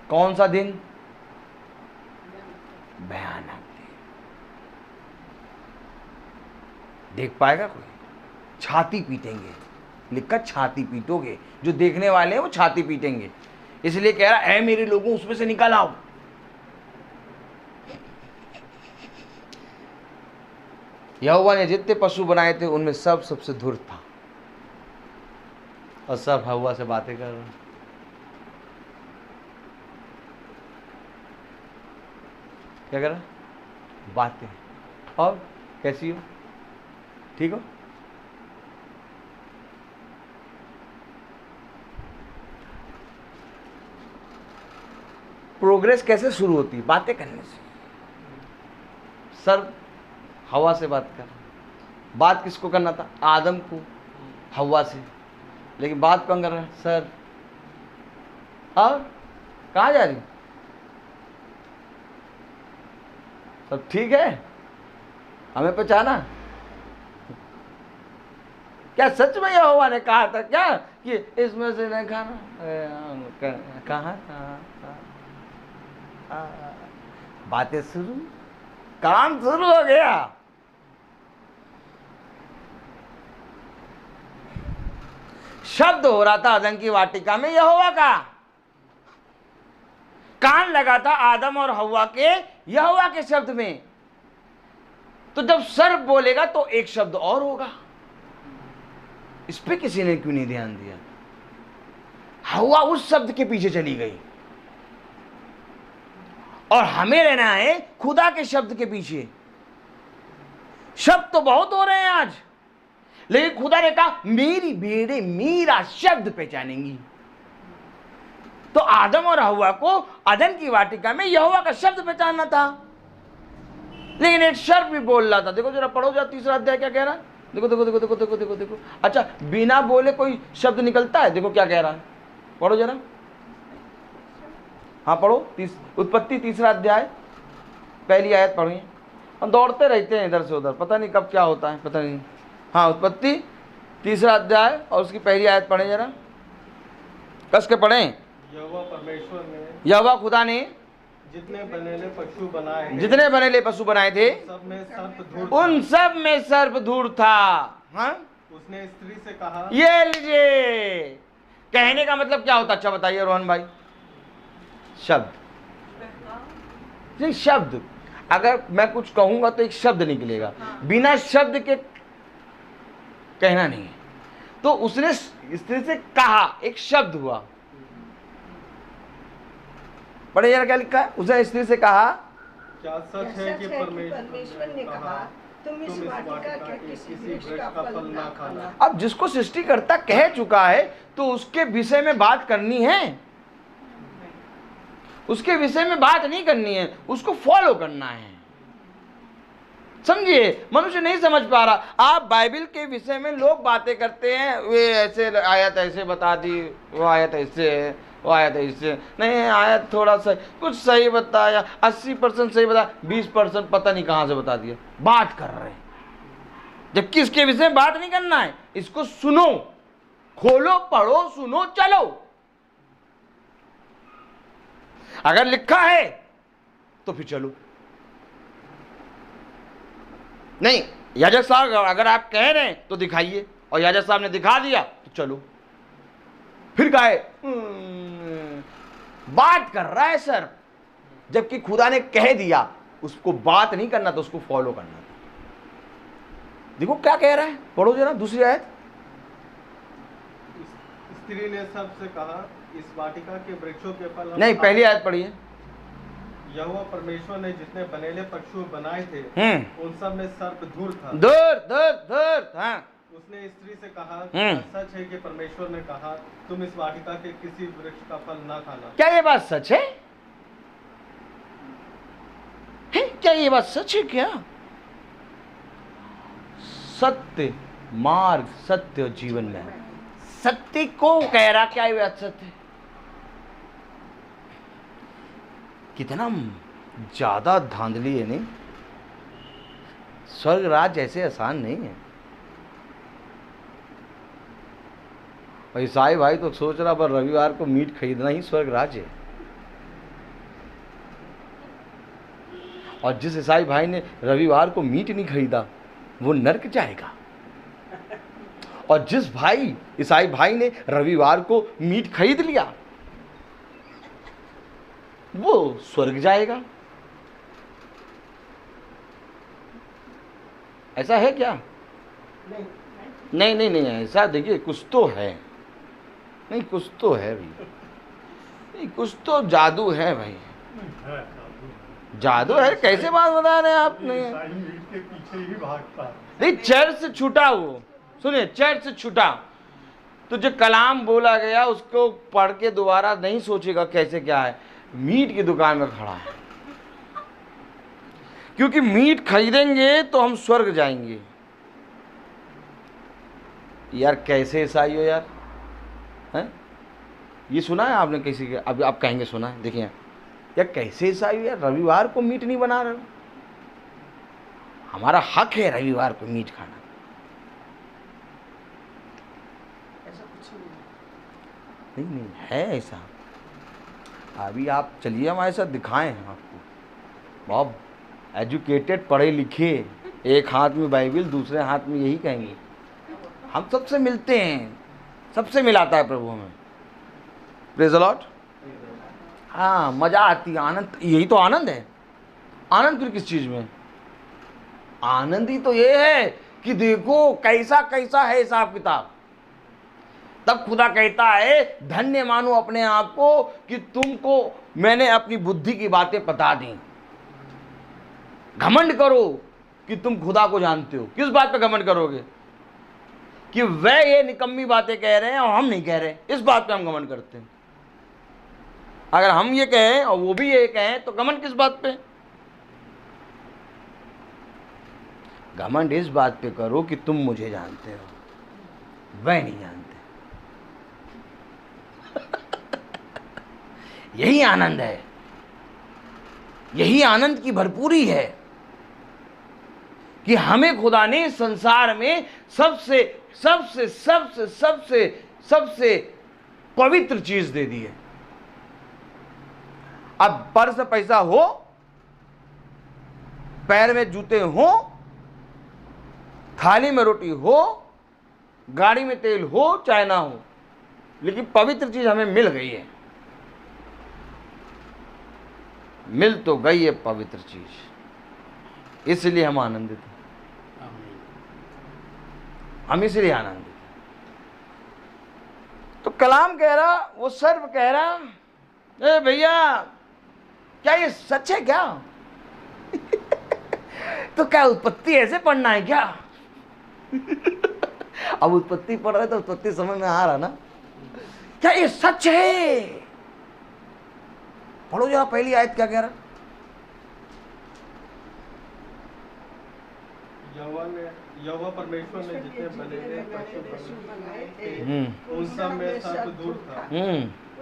S3: कौन सा दिन? भयानक दिन। देख पाएगा कोई? छाती पीटेंगे, लिखा छाती पीटोगे। जो देखने वाले हैं वो छाती पीटेंगे। इसलिए कह रहा है मेरे लोगों उसमें से निकल आओ। यहोवा ने जितने पशु बनाए थे उनमें सबसे धूर्त था, और सब हवा से बातें कर रहे हैं। क्या कर रहा? बातें। और कैसी हो? ठीक हो? प्रोग्रेस कैसे शुरू होती है? बातें करने से। सर हवा से बात कर, बात किसको करना था? आदम को हवा से, लेकिन बात कौन कर रहा है? सर। और कहाँ जा रही? सब ठीक है? हमें पहचाना? क्या सच में यहोवा ने कहा था क्या कि इसमें से नहीं खाना? कहाँ था? बातें शुरू, काम शुरू हो गया। शब्द हो रहा था अदन की वाटिका में यहोवा का, कान लगा था आदम और हव्वा के यहोवा के शब्द में। तो जब सर्प बोलेगा तो एक शब्द और होगा। इस पे किसी ने क्यों नहीं ध्यान दिया? हव्वा उस शब्द के पीछे चली गई, और हमें रहना है खुदा के शब्द के पीछे। शब्द तो बहुत हो रहे हैं आज, लेकिन खुदा ने कहा मेरी भेड़ें मेरा शब्द पहचानेंगी। तो आदम और हव्वा को अदन की वाटिका में यहोवा का शब्द पहचानना था, लेकिन एक सर्प भी बोल रहा था। देखो जरा, पढ़ो जरा तीसरा अध्याय क्या कह रहा है। देखो देखो देखो देखो देखो देखो देखो। अच्छा, बिना बोले कोई शब्द निकलता है? देखो क्या कह रहा है, पढ़ो जरा। हाँ पढ़ो, उत्पत्ति तीसरा अध्याय पहली आयत पढ़िए। हम दौड़ते रहते हैं इधर से उधर, पता नहीं कब क्या होता है, पता नहीं। हाँ, उत्पत्ति तीसरा अध्याय और उसकी पहली आयत पढ़ें जरा, कस के पढ़ें।
S2: यहोवा परमेश्वर ने,
S3: यहोवा खुदा ने
S2: जितने बनेले पशु बनाए थे,
S3: जितने बनेले पशु बनाए थे
S2: सब में सर्प धूर्त
S3: उन
S2: था।
S3: सब में सर्प धूर्त था। हाँ,
S2: उसने स्त्री से कहा,
S3: ये लीजिए। कहने का मतलब क्या होता? अच्छा बताइए रोहन भाई। शब्द, शब्द। अगर मैं कुछ कहूंगा तो एक शब्द निकलेगा, बिना शब्द के कहना नहीं है। तो उसने स्त्री से कहा, एक शब्द हुआ। पढ़े जरा क्या लिखा है। उसने स्त्री से कहा,
S2: क्या सच है कि
S4: परमेश्वर ने कहा तुम इस वाटिका के किसी वृक्ष का फल ना खाना।
S3: अब जिसको सृष्टिकर्ता कह चुका है तो उसके विषय में बात करनी है, उसके विषय में बात नहीं करनी है, उसको फॉलो करना है। समझिए, मनुष्य नहीं समझ पा रहा। आप बाइबल के विषय में लोग बातें करते हैं, वे ऐसे आयत ऐसे बता दी, वो आयत ऐसे है, वो आयत ऐसे नहीं, आयत थोड़ा सा कुछ सही बताया, 80% सही बताया, 20% पता नहीं कहाँ से बता दिया। बात कर रहे हैं, जबकि इसके विषय में बात नहीं करना है। इसको सुनो, खोलो, पढ़ो, सुनो, चलो। अगर लिखा है तो फिर चलो। नहीं, याजक साहब अगर आप कह रहे हैं तो दिखाइए, और याजक साहब ने दिखा दिया तो चलो। फिर कहे बात कर रहा है सर, जबकि खुदा ने कह दिया। उसको बात नहीं करना तो उसको फॉलो करना था। देखो क्या कह रहा है, पढ़ो जरा दूसरी आयत।
S2: स्त्री ने सबसे कहा, इस वाटिका के वृक्षों के फल हम
S3: नहीं,
S2: खा-
S3: पहली आयत पढ़िए।
S2: यहोवा परमेश्वर ने जितने बनेले पशु बनाए थे उन सब में सर्प धूर्त था।
S3: दूर। हाँ,
S2: उसने स्त्री से कहा,
S3: हम्म।
S2: क्या सच है कि परमेश्वर ने कहा तुम इस वाटिका के किसी वृक्ष का फल ना खाना।
S3: क्या ये बात सच है? क्या ये बात सच है? क्या सत्य मार्ग, सत्य और जीवन में सत्य को कह रहा, क्या ये बात सत्य है? कितना ज्यादा धांधली है, नहीं? स्वर्ग राज ऐसे आसान नहीं है। और ईसाई भाई तो सोच रहा पर रविवार को मीट खरीदना ही स्वर्ग राज है। और जिस ईसाई भाई ने रविवार को मीट नहीं खरीदा वो नरक जाएगा, और जिस भाई ईसाई भाई ने रविवार को मीट खरीद लिया वो स्वर्ग जाएगा। ऐसा है क्या?
S4: नहीं
S3: नहीं नहीं नहीं, ऐसा देखिए कुछ तो है, नहीं कुछ तो है भाई, नहीं कुछ तो जादू है भाई, जादू है। कैसे बात बता रहे हैं आप? नहीं
S5: के पीछे ही भागता है।
S3: नहीं, चर्च से छूटा, वो सुनिए, चर्च से छूटा तो जो कलाम बोला गया उसको पढ़ के दोबारा नहीं सोचेगा कैसे क्या है। मीट की दुकान में खड़ा है, क्योंकि मीट खरीदेंगे तो हम स्वर्ग जाएंगे। यार कैसे ईसाई हो यार, हैं? ये सुना है आपने किसी के? अब आप कहेंगे सुना है। देखिए यार कैसे ईसाई हो यार, रविवार को मीट नहीं बना रहे हो। हमारा हक है रविवार को मीट खाना।
S4: ऐसा कुछ नहीं।
S3: नहीं नहीं है ऐसा। अभी आप चलिए हमारे साथ दिखाएं हम आपको। बहुत एजुकेटेड, पढ़े लिखे, एक हाथ में बाइबिल दूसरे हाथ में यही कहेंगे। हम सबसे मिलते हैं, सबसे मिलाता है प्रभु हमें। Praise the Lord. हाँ, मज़ा आती है, आनंद, यही तो आनंद है। आनंद फिर किस चीज़ में? आनंद ही तो ये है कि देखो कैसा कैसा है हिसाब किताब। तब खुदा कहता है धन्य मानो अपने आप को कि तुमको मैंने अपनी बुद्धि की बातें बता दी। घमंड करो कि तुम खुदा को जानते हो। किस बात पे घमंड करोगे? कि वह ये निकम्मी बातें कह रहे हैं और हम नहीं कह रहे, इस बात पे हम घमंड करते हैं। अगर हम ये कहें और वो भी ये कहें तो घमंड किस बात पे? घमंड इस बात पे करो कि तुम मुझे जानते हो, वह नहीं जानते। यही आनंद है, यही आनंद की भरपूरी है कि हमें खुदा ने संसार में सबसे सबसे सबसे सबसे सबसे पवित्र चीज दे दी है। अब पर्स में पैसा हो, पैर में जूते हो, थाली में रोटी हो, गाड़ी में तेल हो चाहे ना हो, लेकिन पवित्र चीज हमें मिल गई है। मिल तो गई है पवित्र चीज, इसलिए हम आनंदित हैं। हम इसलिए आनंदित हैं। तो कलाम कह रहा, वो सर्व कह रहा, ए भैया क्या ये सच है क्या? तो क्या उत्पत्ति ऐसे पढ़ना है क्या? अब उत्पत्ति पढ़ रहे तो उत्पत्ति समझ में आ रहा ना? क्या ये सच है? पढ़ो जरा पहली आयत क्या कह रहा।
S2: यहोवा परमेश्वर ने जितने बने पशु बनाए थे उन सब में सर्प दूर था।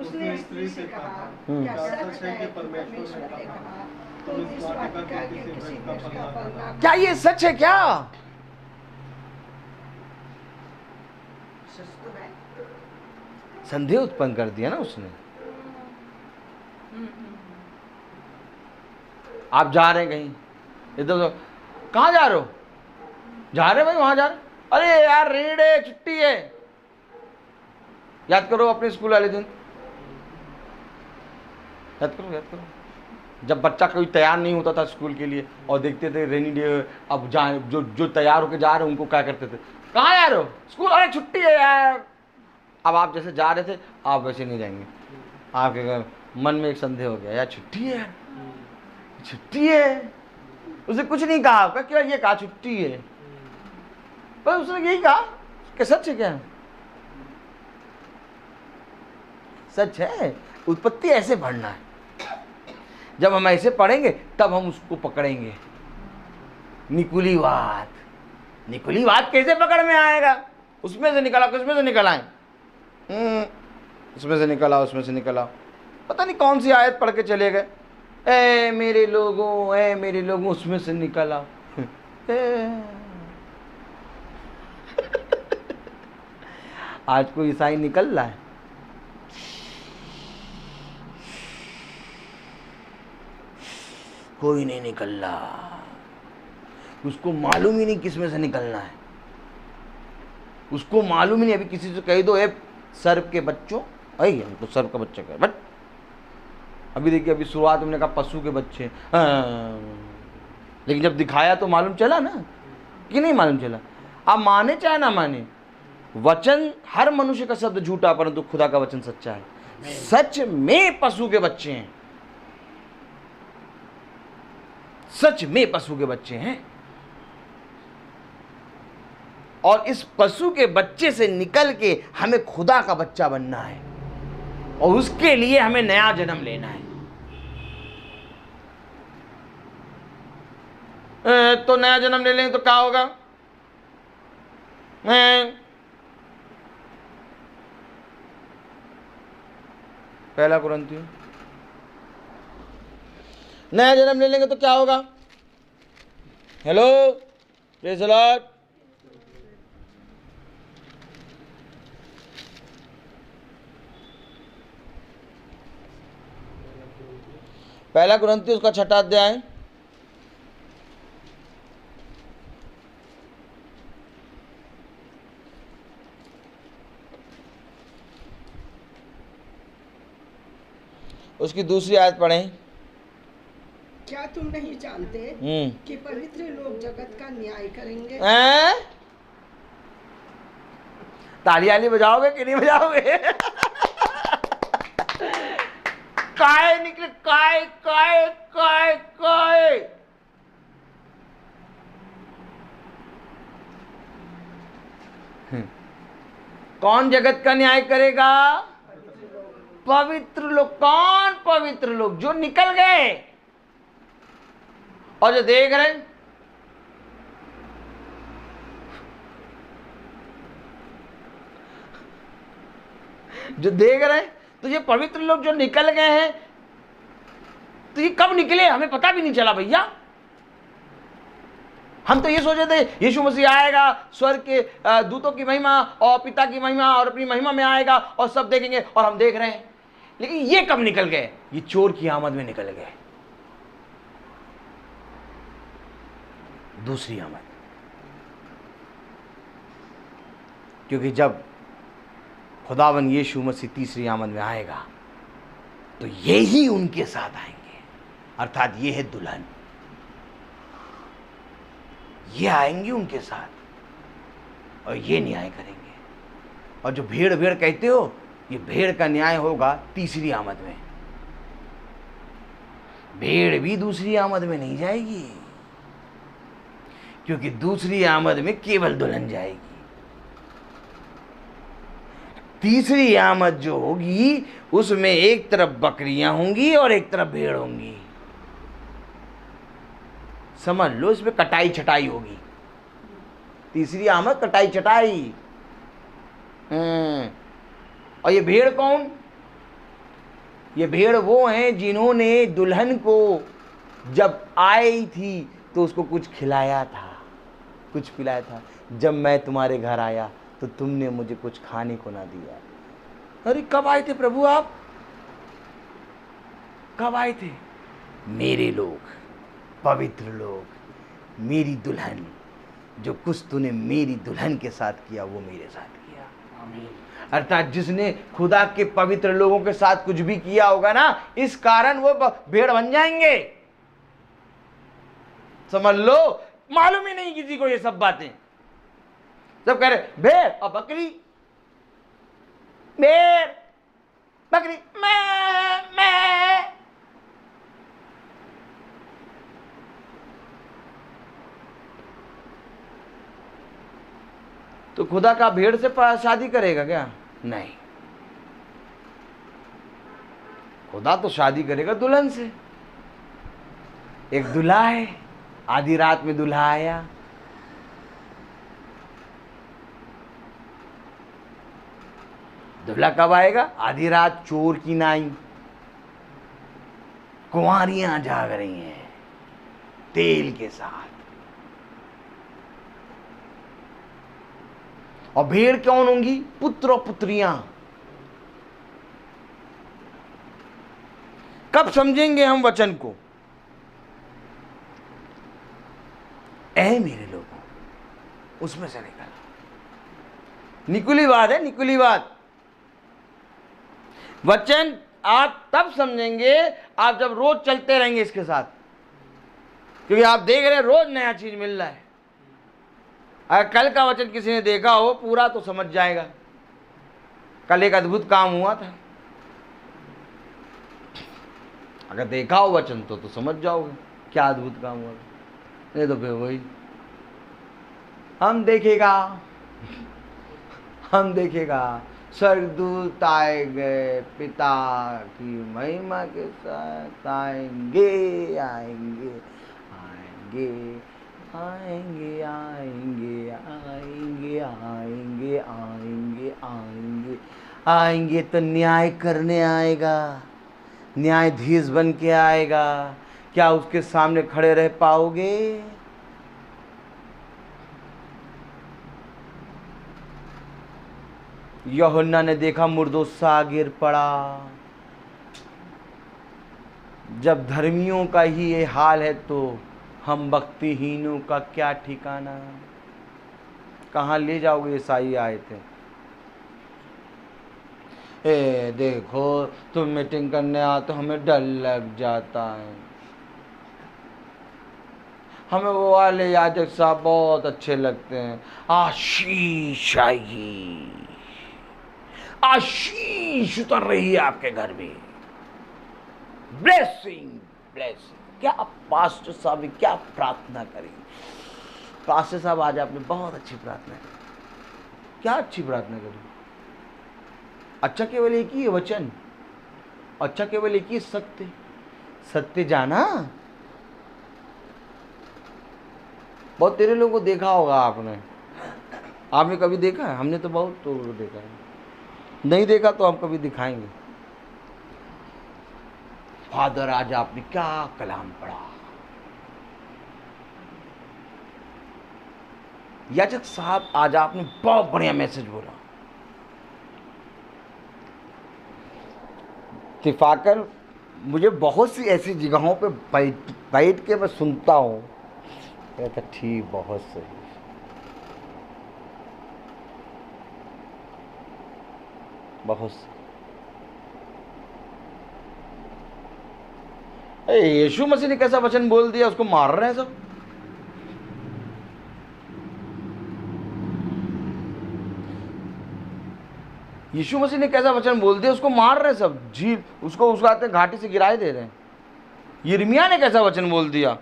S2: उसने स्त्री से कहा, क्या सच है कि परमेश्वर ने कहा तुम इस वाटिका के किसी वृक्ष का फल ना खाना?
S3: क्या ये सच है क्या? संदेह उत्पन्न कर दिया ना उसने। आप जा रहे हैं कहीं, इधर कहाँ जा रहे हो? जा रहे भाई, वहां जा रहे। अरे यार रीड है, छुट्टी है। याद करो अपने स्कूल वाले दिन, याद करो याद करो। जब बच्चा कोई तैयार नहीं होता था स्कूल के लिए और देखते थे रेनी डे, अब जा जो तैयार होके जा रहे उनको क्या करते थे, कहाँ जा रहे हो? स्कूल। अरे छुट्टी है यार। अब आप जैसे जा रहे थे आप वैसे नहीं जाएंगे। आपके मन में एक संदेह हो गया, यार छुट्टी है, छुट्टी है। उसने कुछ नहीं कहा, क्या ये कहा छुट्टी है, पर उसने यही कहा कि सच है क्या? सच है। उत्पत्ति ऐसे पढ़ना है। जब हम ऐसे पढ़ेंगे तब हम उसको पकड़ेंगे। निकुलीवाद, निकुलीवाद कैसे पकड़ में आएगा? उसमें से निकला, किसमें से निकल आए? उसमें से निकला, उसमें से निकला, पता नहीं कौन सी आयत पढ़ के चले गए। ए मेरे लोगों उसमें से निकला। आज कोई ईसाई निकल रहा है? कोई नहीं निकल रहा। उसको मालूम ही नहीं किसमें से निकलना है। उसको मालूम ही नहीं। अभी किसी से कह दो ए सर्प के बच्चों, आई हमको सर्प का बच्चा कह, बट अभी देखिए अभी शुरुआत में हमने कहा पशु के बच्चे, लेकिन जब दिखाया तो मालूम चला ना कि नहीं मालूम चला? आप माने चाहे ना माने, वचन, हर मनुष्य का शब्द झूठा परंतु खुदा का वचन सच्चा है। सच में पशु के बच्चे हैं, सच में पशु के बच्चे हैं, और इस पशु के बच्चे से निकल के हमें खुदा का बच्चा बनना है, और उसके लिए हमें नया जन्म लेना है। तो नया जन्म ले लेंगे तो क्या होगा? पहला कुरिन्थियों, नया जन्म ले लेंगे तो क्या होगा? Hello, praise the Lord. पहला कुरिन्थियों उसका 6वां अध्याय, उसकी दूसरी आयत पढ़ें।
S4: क्या तुम नहीं जानते कि पवित्र लोग जगत का न्याय करेंगे?
S3: ताली बजाओगे कि नहीं बजाओगे? काय निकले, काय काय काय काय। कौन जगत का न्याय करेगा? पवित्र लोग। कौन पवित्र लोग? जो निकल गए और जो देख रहे हैं। जो देख रहे हैं, तो ये पवित्र लोग जो निकल गए हैं, तो ये कब निकले हमें पता भी नहीं चला भैया। हम तो ये सोचे थे यीशु मसीह आएगा, स्वर्ग के दूतों की महिमा और पिता की महिमा और अपनी महिमा में आएगा और सब देखेंगे, और हम देख रहे हैं। लेकिन ये कब निकल गए? ये चोर की आमद में निकल गए, दूसरी आमद। क्योंकि जब खुदावन यीशु मसीह तीसरी आमद में आएगा तो ये ही उनके साथ आएंगे, अर्थात ये है दुल्हन, ये आएंगे उनके साथ और ये न्याय करेंगे। और जो भेड़ भेड़ कहते हो, ये भेड़ का न्याय होगा तीसरी आमद में। भेड़ भी दूसरी आमद में नहीं जाएगी, क्योंकि दूसरी आमद में केवल दुल्हन जाएगी। तीसरी आमद जो होगी उसमें एक तरफ बकरियां होंगी और एक तरफ भेड़ होंगी। समझ लो, इसमें कटाई छटाई होगी। तीसरी आमद कटाई छटाई। और ये भेड़ कौन? ये भेड़ वो हैं जिन्होंने दुल्हन को जब आई थी तो उसको कुछ खिलाया था, कुछ पिलाया था। जब मैं तुम्हारे घर आया तो तुमने मुझे कुछ खाने को ना दिया। अरे कब आए थे प्रभु आप? कब आए थे? मेरे लोग, पवित्र लोग, मेरी दुल्हन। जो कुछ तूने मेरी दुल्हन के साथ किया वो मेरे साथ किया। आमीन। अर्थात जिसने खुदा के पवित्र लोगों के साथ कुछ भी किया होगा ना, इस कारण वो भेड़ बन जाएंगे। समझ लो, मालूम ही नहीं किसी को ये सब बातें। सब कह रहे भेड़ और बकरी, भेड़ बकरी, मैं। तो खुदा का भेड़ से शादी करेगा क्या? नहीं, खुदा तो शादी करेगा दुल्हन से। एक दूल्हा है, आधी रात में दूल्हा आया। दूल्हा कब आएगा? आधी रात चोर की नाई। कुंवारियां जाग रही हैं तेल के साथ। और भेड़ कौन होंगी? पुत्र और पुत्रियां। कब समझेंगे हम वचन को? ऐ मेरे लोगों, उसमें से निकल। निकुली बात है, निकुली बात। वचन आप तब समझेंगे आप जब रोज चलते रहेंगे इसके साथ, क्योंकि आप देख रहे हैं रोज नया चीज मिल रहा है। अगर कल का वचन किसी ने देखा हो पूरा तो समझ जाएगा। कल एक अद्भुत काम हुआ था, अगर देखा हो वचन तो समझ जाओगे क्या अद्भुत काम हुआ था। नहीं तो फिर वही हम देखेगा स्वर्गदूत आए गए पिता की महिमा के साथ आएंगे आएंगे आएंगे आएंगे आएंगे आएंगे आएंगे आएंगे आएंगे आएंगे तो न्याय करने आएगा, न्यायाधीश बन के आएगा। क्या उसके सामने खड़े रह पाओगे? यूहन्ना ने देखा मुर्दों सा गिर पड़ा। जब धर्मियों का ही ये हाल है तो हम भक्तिहीनों का क्या ठिकाना। कहाँ ले जाओगे? ईसाई आए थे, ए देखो तुम मीटिंग करने आओ तो हमें डर लग जाता है, हमें वो वाले याजक साहब बहुत अच्छे लगते हैं, आशीष आएगी, आशीष उतर रही है आपके घर में, ब्लेसिंग ब्लेसिंग। क्या पास्टर साहब क्या प्रार्थना करी। पास्टर साहब आज आपने बहुत अच्छी प्रार्थना की। क्या अच्छी प्रार्थना करी? अच्छा केवल एक ही है वचन, अच्छा केवल एक ही सत्य, सत्य जाना। बहुत तेरे लोगों को देखा होगा आपने कभी देखा है? हमने तो बहुत तो देखा है, नहीं देखा तो हम कभी दिखाएंगे। फादर आज आपने क्या कलाम पढ़ा। याजक साहब आज आपने बहुत बढ़िया मैसेज बोला। इत्तेफाकन मुझे बहुत सी ऐसी जगहों पे बैठ के मैं सुनता हूँ, कहता ठीक, बहुत सही, बहुत सही। यीशु मसीह ने कैसा वचन बोल दिया, उसको मार रहे हैं सब। यीशु मसीह ने कैसा वचन बोल दिया, उसको मार रहे हैं सब। जी उसको आते घाटी से गिराए दे रहे हैं। यिर्मयाह ने कैसा वचन बोल दिया,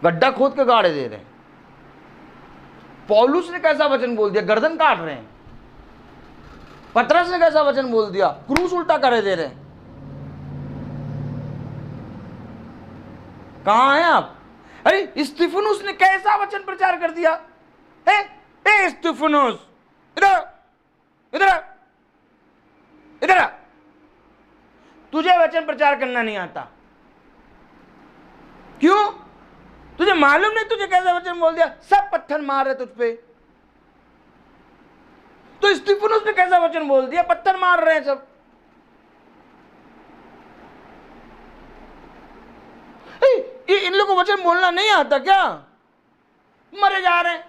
S3: गड्ढा खोद के गाड़े दे रहे हैं। पौलुस ने कैसा वचन बोल दिया, गर्दन काट रहे हैं। पतरस ने कैसा वचन बोल दिया, क्रूस उल्टा करे दे रहे हैं। कहां हैं आप? अरे स्तिफनुस ने कैसा वचन प्रचार कर दिया। ए स्तिफनुस, इधर इधर इधर, तुझे वचन प्रचार करना नहीं आता। क्यों? तुझे मालूम नहीं तुझे कैसा वचन बोल दिया? सब पत्थर मार रहे तुझ पे। तो स्तिफनुस ने कैसा वचन बोल दिया, पत्थर मार रहे हैं सब। ये इन लोगों को वचन बोलना नहीं आता क्या? मरे जा रहे हैं।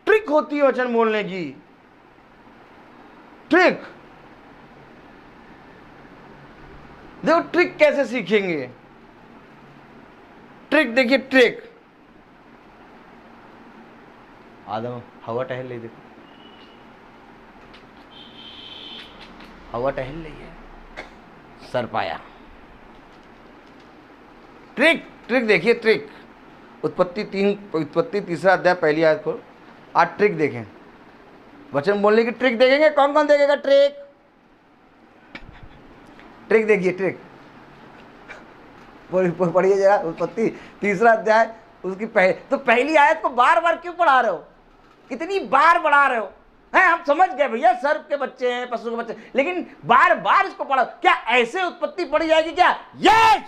S3: ट्रिक होती है वचन बोलने की, ट्रिक। देखो ट्रिक कैसे सीखेंगे। ट्रिक देखिए, ट्रिक। आदम हवा टहल रही, देखो हवा टहल रही है, सर पाया। ट्रिक ट्रिक देखिए, ट्रिक। उत्पत्ति 3 अध्याय पहली आयत को आज ट्रिक देखें। वचन बोलने की ट्रिक देखेंगे। कौन कौन देखेगा ट्रिक? ट्रिक देखिए, ट्रिक पढ़िए जरा। उत्पत्ति 3 अध्याय उसकी पहली आयत को बार बार क्यों पढ़ा रहे हो? कितनी बार पढ़ा रहे हो? हैं, हम समझ गए भैया, सर्प के बच्चे हैं, पशु के बच्चे, लेकिन बार बार इसको पढ़ा। क्या ऐसे उत्पत्ति पढ़ी जाएगी क्या? यस,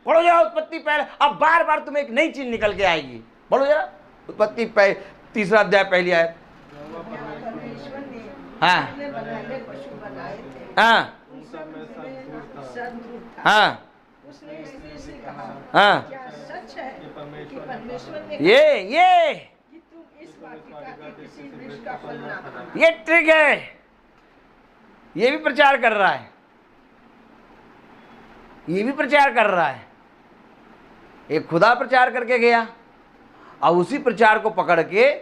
S3: पढ़ो जरा उत्पत्ति पहले। अब बार बार तुम्हें एक नई चीज निकल के आएगी। पढ़ो जरा उत्पत्ति 3 अध्याय पहली आयत। हाँ हाँ हाँ हाँ,
S4: सच है कि परमेश्वर ने
S3: ये
S4: कि तुम इस वाटिका के किसी वृक्ष का फल ना खाना।
S3: ये ट्रिक है। ये भी प्रचार कर रहा है, ये भी प्रचार कर रहा है। एक खुदा प्रचार करके गया, अब उसी प्रचार को पकड़ के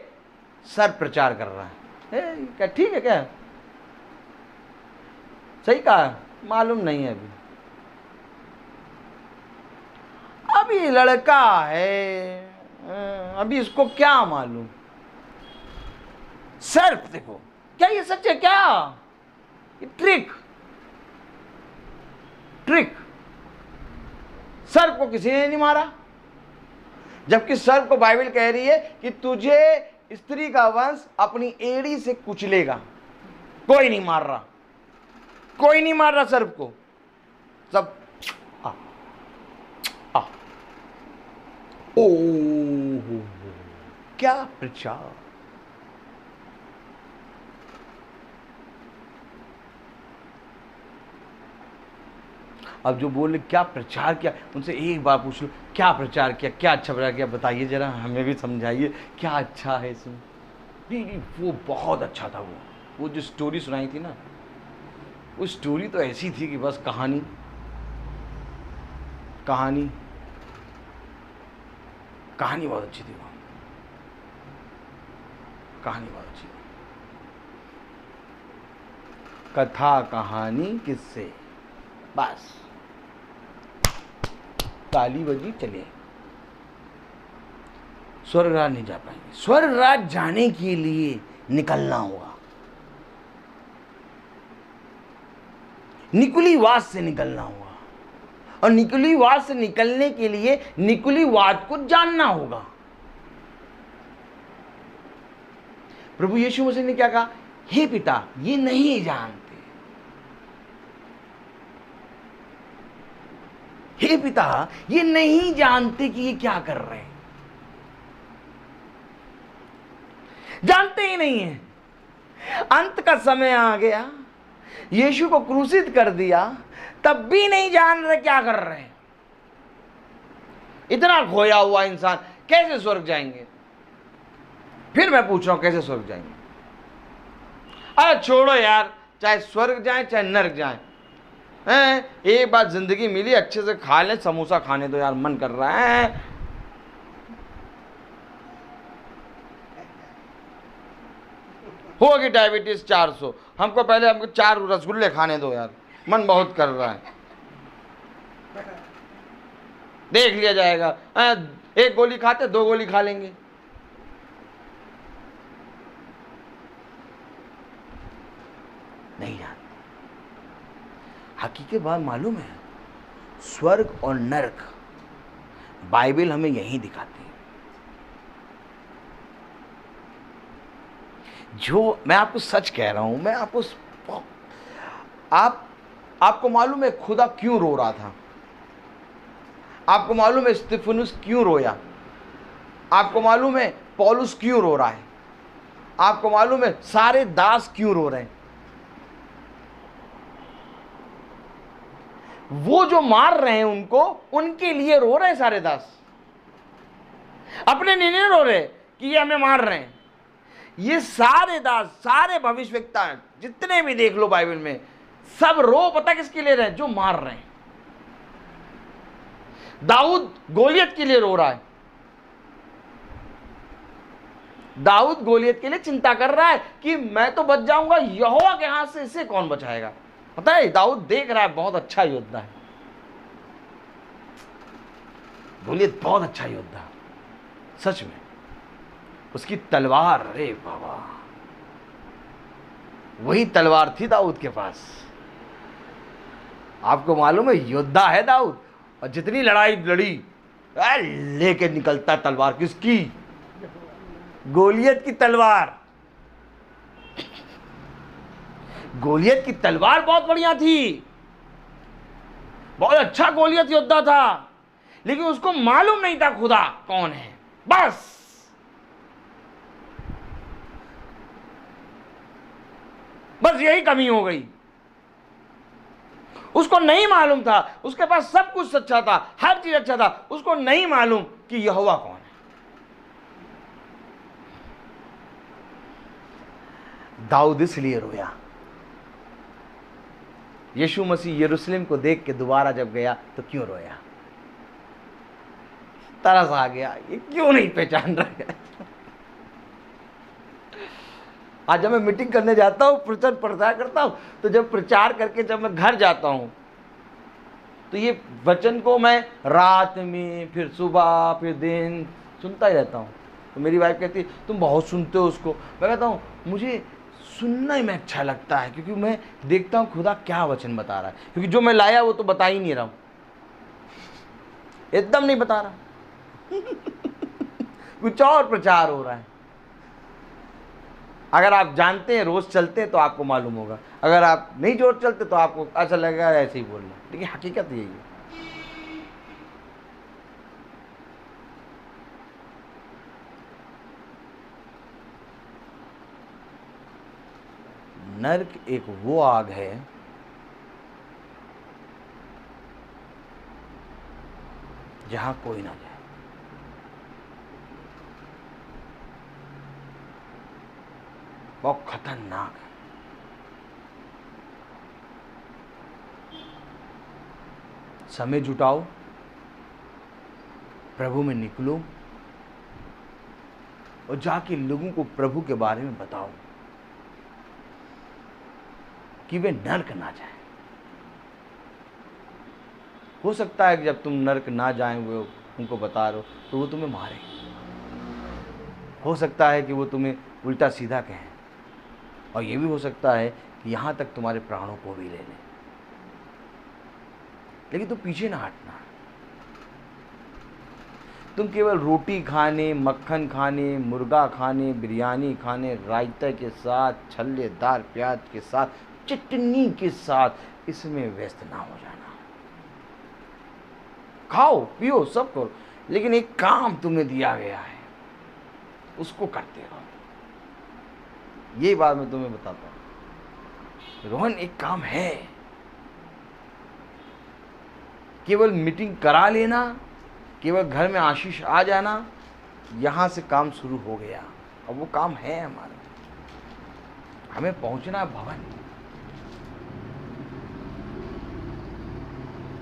S3: सर प्रचार कर रहा है। क्या ठीक है क्या? सही कहा? मालूम नहीं है अभी लड़का है, अभी इसको क्या मालूम। सर्प देखो, क्या ये सच है क्या? ये ट्रिक सर्प को किसी ने नहीं मारा, जबकि सर्प को बाइबल कह रही है कि तुझे स्त्री का वंश अपनी एड़ी से कुचलेगा। कोई नहीं मार रहा, कोई नहीं मार रहा सर्प को। सब ओ क्या प्रचार। अब जो बोले क्या प्रचार किया, उनसे एक बार पूछ लो क्या प्रचार किया, क्या अच्छा प्रचार किया, बताइए जरा, हमें भी समझाइए क्या अच्छा है इसमें। नहीं, वो बहुत अच्छा था। वो जो स्टोरी सुनाई थी ना, वो स्टोरी तो ऐसी थी कि बस कहानी बहुत अच्छी थी। वो कहानी बहुत अच्छी थी। कथा कहानी किससे, बस ताली बजी चले। स्वर्ग राज नहीं जा पाएंगे। स्वर्ग राज जाने के लिए निकलना होगा, निकुलीवास से निकलना होगा, और निकुलीवास से निकलने के लिए निकुलीवाद को जानना होगा। प्रभु यीशु मसीह ने क्या कहा? हे पिता, ये नहीं जानते। हे पिता, ये नहीं जानते कि ये क्या कर रहे हैं। जानते ही नहीं है। अंत का समय आ गया, यीशु को क्रूसित कर दिया, तब भी नहीं जान रहे क्या कर रहे हैं। इतना खोया हुआ इंसान कैसे स्वर्ग जाएंगे? फिर मैं पूछ रहा हूं कैसे स्वर्ग जाएंगे? अरे छोड़ो यार, चाहे स्वर्ग जाए चाहे नरक जाए, एक बार जिंदगी मिली, अच्छे से खा ले, समोसा खाने दो यार, मन कर रहा है। होगी डायबिटीज 400, हमको 4 रसगुल्ले खाने दो यार, मन बहुत कर रहा है, देख लिया जाएगा। एक गोली खाते 2 गोली खा लेंगे। नहीं जानते। हकीकत बात मालूम है, स्वर्ग और नरक बाइबल हमें यही दिखाती है। जो मैं आपको सच कह रहा हूं, मैं आपको मालूम है खुदा क्यों रो रहा था? आपको मालूम है स्तिफनुस क्यों रोया? आपको मालूम है पौलुस क्यों रो रहा है? आपको मालूम है सारे दास क्यों रो रहे हैं? वो जो मार रहे हैं उनको, उनके लिए रो रहे हैं सारे दास, अपने नहीं रो रहे कि ये हमें मार रहे हैं। ये सारे दास, सारे भविष्यवक्ता जितने भी देख लो बाइबल में, सब रो पता किसके लिए रहे हैं? जो मार रहे हैं। दाऊद गोलियत के लिए रो रहा है। दाऊद गोलियत के लिए चिंता कर रहा है कि मैं तो बच जाऊंगा, यहोवा के हाथ से इसे कौन बचाएगा। पता है, दाऊद देख रहा है बहुत अच्छा योद्धा है, गोलियत बहुत अच्छा योद्धा, सच में। उसकी तलवार, अरे बाबा, वही तलवार थी दाऊद के पास। आपको मालूम है योद्धा है दाऊद, और जितनी लड़ाई लड़ी लेके निकलता तलवार किसकी? गोलियत की तलवार। गोलियत की तलवार बहुत बढ़िया थी, बहुत अच्छा गोलियत योद्धा था, लेकिन उसको मालूम नहीं था खुदा कौन है। बस यही कमी हो गई। उसको नहीं मालूम था, उसके पास सब कुछ सच्चा था, हर चीज अच्छा था, उसको नहीं मालूम कि यहोवा कौन है। दाऊद इसलिए रोया। यीशु मसीह यरूशलेम को देख के दोबारा जब गया तो क्यों रोया? तरस आ गया, ये क्यों नहीं पहचान रहा है। आज जब मैं मीटिंग करने जाता हूँ, प्रचार प्रसार करता हूँ, तो जब प्रचार करके जब मैं घर जाता हूँ तो ये वचन को मैं रात में, फिर सुबह, फिर दिन सुनता ही रहता हूँ। तो मेरी वाइफ कहती है तुम बहुत सुनते हो उसको। मैं कहता हूँ मुझे सुनना ही में अच्छा लगता है, क्योंकि मैं देखता हूँ खुदा क्या वचन बता रहा है, क्योंकि जो मैं लाया वो तो बता ही नहीं रहा हूँ, एकदम नहीं बता रहा कुछ और प्रचार हो रहा है। अगर आप जानते हैं, रोज चलते हैं, तो आपको मालूम होगा। अगर आप नहीं रोज चलते तो आपको अच्छा लगेगा ऐसे ही बोल रहे, लेकिन हकीकत यही है। नर्क एक वो आग है जहां कोई ना जाए। बहुत खतरनाक है। समय जुटाओ, प्रभु में निकलो और जाके लोगों को प्रभु के बारे में बताओ कि वे नर्क ना जाएं। हो सकता है कि जब तुम नर्क ना जाएं वो उनको बता रहे हो तो वो तुम्हें मारे। हो सकता है कि वो तुम्हें उल्टा सीधा कहें, और ये भी हो सकता है कि यहाँ तक तुम्हारे प्राणों को भी ले लें, लेकिन तुम पीछे ना हटना। तुम केवल रोटी खाने, मक्खन खाने, मुर्गा खाने, बिरयानी खाने, रायते के साथ, छल्लेदार प्याज के साथ, चटनी के साथ इसमें व्यस्त ना हो जाना। खाओ पियो सब करो, लेकिन एक काम तुम्हें दिया गया है उसको करते रहो। ये बात मैं तुम्हें बताता हूं। रोहन, एक काम है, केवल मीटिंग करा लेना, केवल घर में आशीष आ जाना, यहां से काम शुरू हो गया। और वो काम है हमारा, हमें पहुंचना है भवन।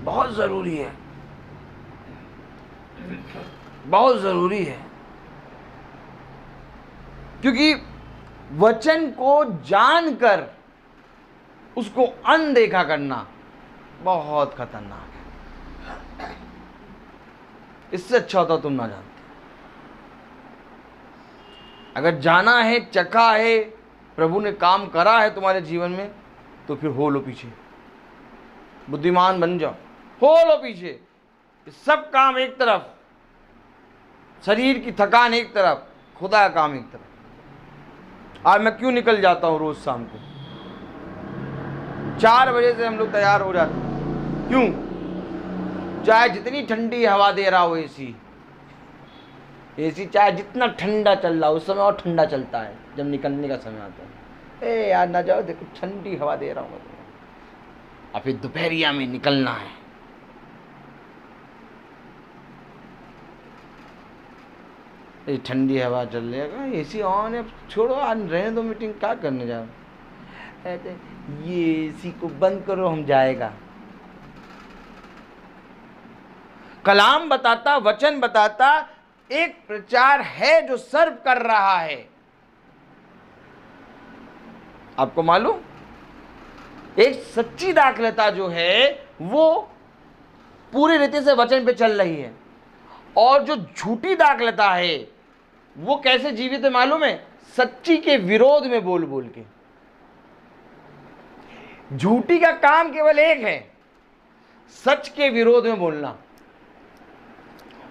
S3: बहुत जरूरी है, बहुत जरूरी है, क्योंकि वचन को जानकर उसको अनदेखा करना बहुत खतरनाक है। इससे अच्छा होता तुम ना जानते। अगर जाना है, चखा है, प्रभु ने काम करा है तुम्हारे जीवन में, तो फिर हो लो पीछे, बुद्धिमान बन जाओ, हो लो पीछे। सब काम एक तरफ, शरीर की थकान एक तरफ, खुदा का काम एक तरफ। आज मैं क्यों निकल जाता हूं रोज शाम को 4 बजे से हम लोग तैयार हो जाते हैं। क्यों? चाहे जितनी ठंडी हवा दे रहा हो एसी चाहे जितना ठंडा चल रहा हो, उस समय और ठंडा चलता है जब निकलने का समय आता है। ए यार ना जाओ, देखो ठंडी हवा दे रहा हूँ, और फिर दोपहरिया में निकलना है। ये ठंडी हवा चल रही है, एसी ऑन है, छोड़ो आज रहने दो, मीटिंग क्या करने जाओ, ये एसी को बंद करो, हम जाएगा। कलाम बताता, वचन बताता, एक प्रचार है जो सर्व कर रहा है। आपको मालूम, एक सच्ची दाखलता जो है वो पूरे रीति से वचन पे चल रही है, और जो झूठी दाखलता है वो कैसे जीवित है मालूम है? सच्ची के विरोध में बोल बोल के। झूठी का काम केवल एक है, सच के विरोध में बोलना,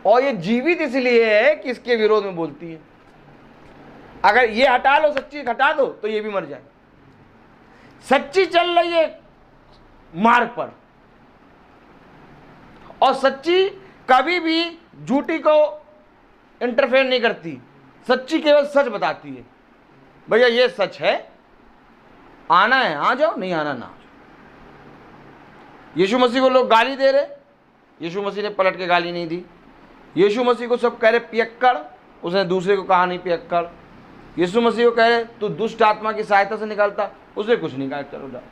S3: और ये जीवित इसलिए है कि इसके विरोध में बोलती है। अगर ये हटा लो, सच्ची हटा दो, तो ये भी मर जाए। सच्ची चल रही है मार्ग पर, और सच्ची कभी भी झूठी को इंटरफेयर नहीं करती। सच्ची केवल सच बताती है, भैया ये सच है, आना है आ जाओ, नहीं आना ना। यीशु मसीह को लोग गाली दे रहे, यीशु मसीह ने पलट के गाली नहीं दी। यीशु मसीह को सब कह रहे पियक्कड़, उसने दूसरे को कहा नहीं पियक्कड़। यीशु मसीह को कह रहे तू दुष्ट आत्मा की सहायता से निकालता, उसने कुछ नहीं कहा, चलो जाओ।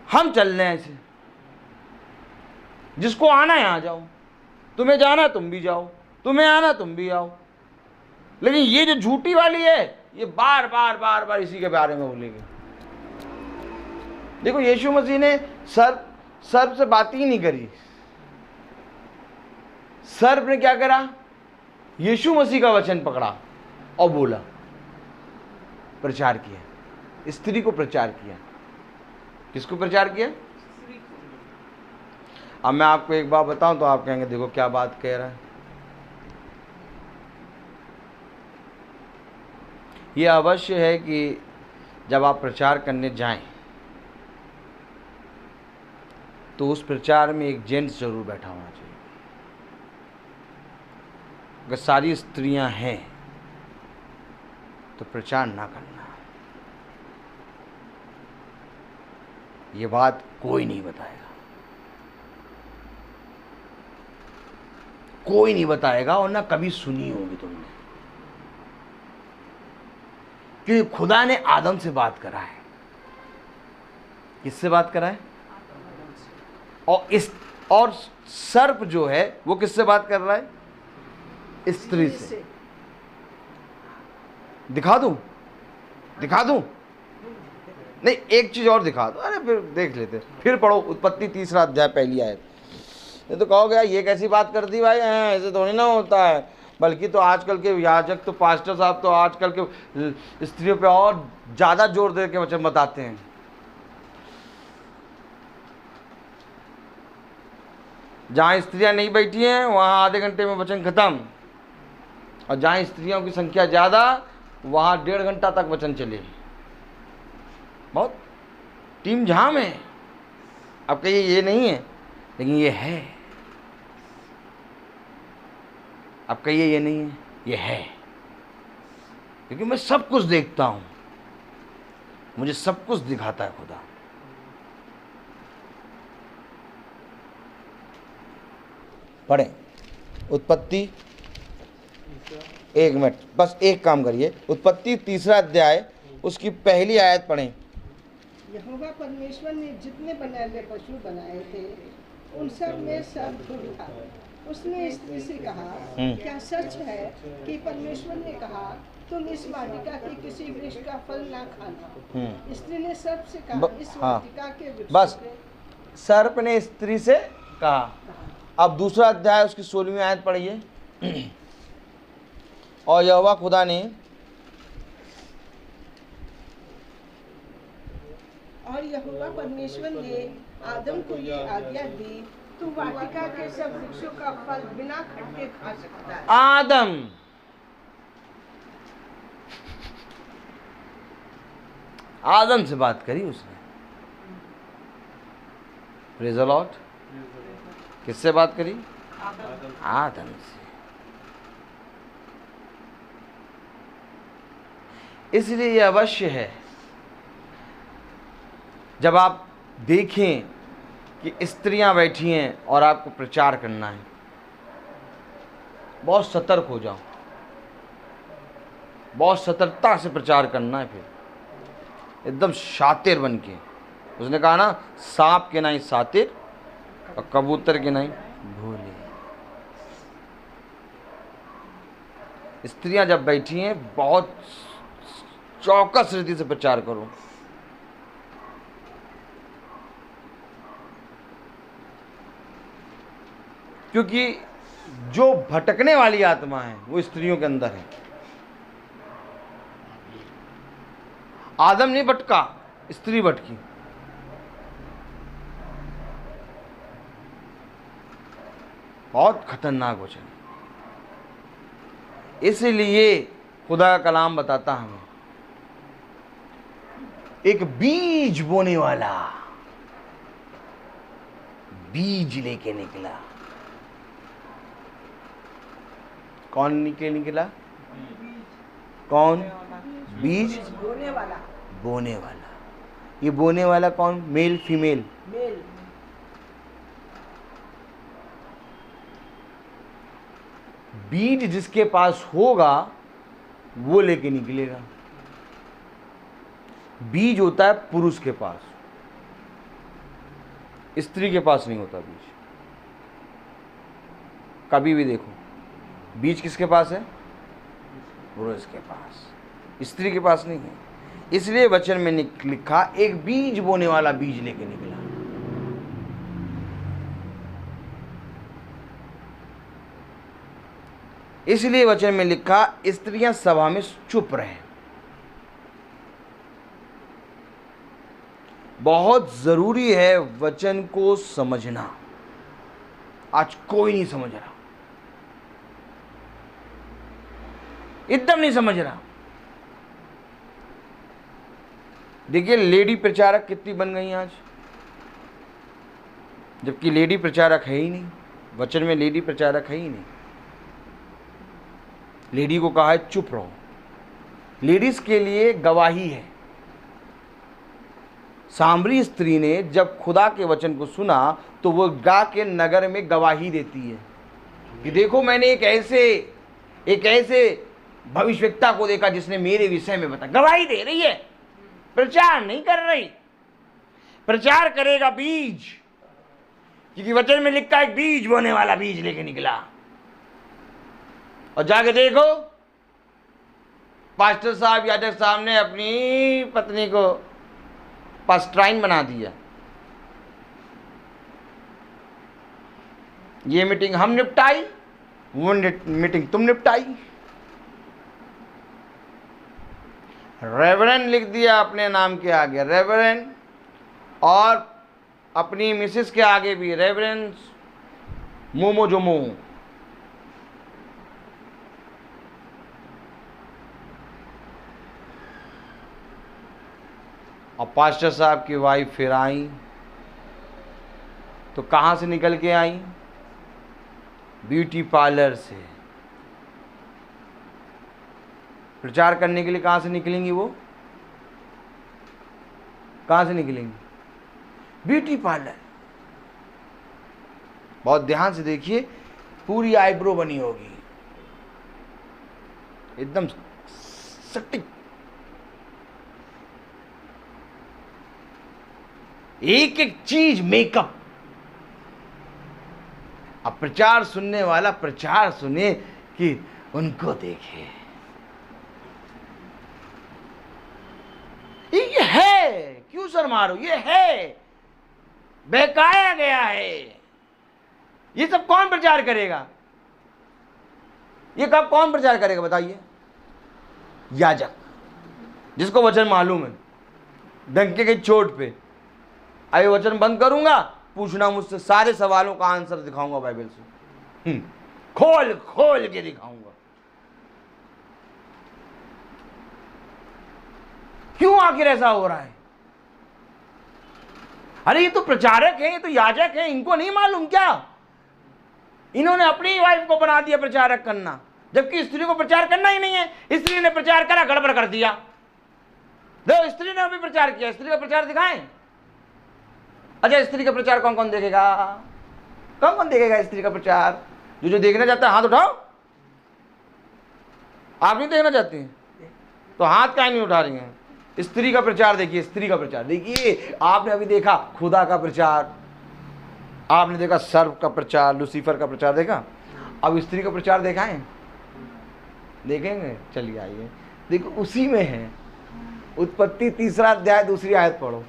S3: हम चल रहे हैं ऐसे, जिसको आना है आ जाओ। तुम्हें जाना तुम भी जाओ, तुम्हें आना तुम भी आओ। लेकिन ये जो झूठी वाली है, ये बार बार बार बार इसी के बारे में बोलेगी। देखो यीशु मसीह ने सर्प से बात ही नहीं करी। सर्प ने क्या करा? यीशु मसीह का वचन पकड़ा और बोला, प्रचार किया, स्त्री को प्रचार किया। किसको प्रचार किया? अब मैं आपको एक बात बताऊं तो आप कहेंगे देखो क्या बात कह रहा है। यह अवश्य है कि जब आप प्रचार करने जाएं तो उस प्रचार में एक जेंट्स जरूर बैठा होना चाहिए। अगर सारी स्त्रियां हैं तो प्रचार ना करना। ये बात कोई नहीं बताएगा, कोई नहीं बताएगा और ना कभी सुनी होगी तुमने, क्योंकि खुदा ने आदम से बात करा है। किससे बात करा है? और सर्प जो है वो किससे बात कर रहा है? स्त्री से। दिखा दूं? नहीं, एक चीज और दिखा दो। अरे फिर देख लेते, फिर पढ़ो उत्पत्ति 3 अध्याय 1 आयत। ये तो कहोगे यार ये कैसी बात कर दी भाई, ऐसे थोड़ी ना होता है। बल्कि तो आजकल के याजक तो पास्टर साहब तो आजकल के स्त्रियों पे और ज्यादा जोर दे के वचन बताते हैं। जहां स्त्रियां नहीं बैठी हैं वहां आधे घंटे में वचन खत्म, और जहां स्त्रियों की संख्या ज्यादा वहां 1.5 घंटा तक वचन चले। बहुत टीम झाम है। अब कहिए ये नहीं है, लेकिन ये है। अब कहिए ये नहीं है, ये है, क्योंकि मैं सब कुछ देखता हूं, मुझे सब कुछ दिखाता है खुदा। पढ़ें उत्पत्ति, 1 मिनट बस एक काम करिए। उत्पत्ति 3 अध्याय उसकी पहली आयत पढ़ें।
S4: यहोवा परमेश्वर ने जितने बनाए पशु बनाए थे उन सब में सब धूल था। उसने स्त्री से कहा, क्या सच है कि परमेश्वर ने कहा तुम इस वाटिका के किसी वृक्ष का फल ना खाना? स्त्री ने सर्प से कहा, इस वाटिका के वृक्ष
S3: बस सर्प ने स्त्री से कहा। अब 2 अध्याय उसकी 16वीं आयत पढ़िए। और यहोवा खुदा ने
S4: और यहोवा परमेश्वर ने आदम को ये आज्ञा दी, तू वाटिका के सब वृक्षों का फल बिना खटके खा सकता है।
S3: आदम से बात करी उसने। Praise the Lord. किससे बात करी? आदम से। इसलिए यह अवश्य है जब आप देखें कि स्त्रियां बैठी हैं और आपको प्रचार करना है, बहुत सतर्क हो जाओ, बहुत सतर्कता से प्रचार करना है। फिर एकदम शातिर बन के, उसने कहा ना, सांप के नहीं शातिर और कबूतर के नहीं भोले। स्त्रियां जब बैठी हैं बहुत चौकस रीति से प्रचार करो। क्योंकि जो भटकने वाली आत्मा है वो स्त्रियों के अंदर है। आदम नहीं भटका, स्त्री भटकी। बहुत खतरनाक वचन। इसलिए खुदा का कलाम बताता हमें, एक बीज बोने वाला बीज लेके निकला। कौन निकला? कौन? बीज बोने वाला। ये बोने वाला कौन? Male female?
S4: मेल।
S3: बीज जिसके पास होगा वो लेके निकलेगा। बीज होता है पुरुष के पास, स्त्री के पास नहीं होता बीज। कभी भी देखो बीज किसके पास है? पुरुष के पास, स्त्री के पास नहीं है। इसलिए वचन में लिखा एक बीज बोने वाला बीज लेके निकला। इसलिए वचन में लिखा स्त्रियां सभा में चुप रहें। बहुत जरूरी है वचन को समझना। आज कोई नहीं समझ रहा, एकदम नहीं समझ रहा। देखिए लेडी प्रचारक कितनी बन गई आज, जबकि लेडी प्रचारक है ही नहीं। वचन में लेडी प्रचारक है ही नहीं। लेडी को कहा है चुप रहो। लेडीज के लिए गवाही है। सामरी स्त्री ने जब खुदा के वचन को सुना तो वो गा के नगर में गवाही देती है कि देखो मैंने एक ऐसे भविष्यवक्ता को देखा जिसने मेरे विषय में बताया। गवाही दे रही है, प्रचार नहीं कर रही। प्रचार करेगा बीज, क्योंकि वचन में लिखा एक बीज बोने वाला बीज लेके निकला। और जाके देखो पास्टर साहब याजक साहब ने अपनी पत्नी को पास्टराइन बना दिया। ये मीटिंग हम निपटाई, वो मीटिंग तुम निपटाई। रेवरेंड लिख दिया अपने नाम के आगे रेवरेंड, और अपनी मिसेस के आगे भी रेवरेंड मोमो जोमो। और पास्टर साहब की वाइफ फिर आई तो कहाँ से निकल के आई? ब्यूटी पार्लर से। प्रचार करने के लिए कहाँ से निकलेंगी वो? कहाँ से निकलेंगी? Beauty parlour. बहुत ध्यान से देखिए, पूरी आईब्रो बनी होगी एकदम सटीक। एक एक चीज मेकअप। अब प्रचार सुनने वाला प्रचार सुने कि उनको देखे। ये है, क्यों शर्मा रहे हो? ये है, बहकाया गया है। ये सब कौन प्रचार करेगा? ये कब कौन प्रचार करेगा बताइए? याजक, जिसको वचन मालूम है। डंके की चोट पे आइए वचन बंद करूंगा, पूछना मुझसे, सारे सवालों का आंसर दिखाऊंगा बाइबल से। खोल खोल के दिखाऊंगा। क्यों आखिर ऐसा हो रहा है? अरे ये तो प्रचारक हैं, ये तो याजक हैं, इनको नहीं मालूम क्या? इन्होंने अपनी वाइफ को बना दिया प्रचारक करना, जबकि स्त्री को प्रचार करना ही नहीं है। स्त्री ने प्रचार करा, गड़बड़ कर दिया। देखो स्त्री ने अभी प्रचार किया, स्त्री का प्रचार दिखाएं। अच्छा स्त्री का प्रचार कौन कौन देखेगा? कौन कौन देखेगा स्त्री का प्रचार? जो देखना चाहता है हाथ उठाओ। आप नहीं देखना चाहती हैं तो हाथ काहे नहीं उठा रही हैं? स्त्री का प्रचार देखिए, स्त्री का प्रचार देखिए। आपने अभी देखा खुदा का प्रचार, आपने देखा सर्व का प्रचार, लूसीफर का प्रचार देखा। अब स्त्री का प्रचार देखा है? देखेंगे? चलिए आइए, देखो उसी में है। उत्पत्ति 3 अध्याय 2 आयत पढ़ो।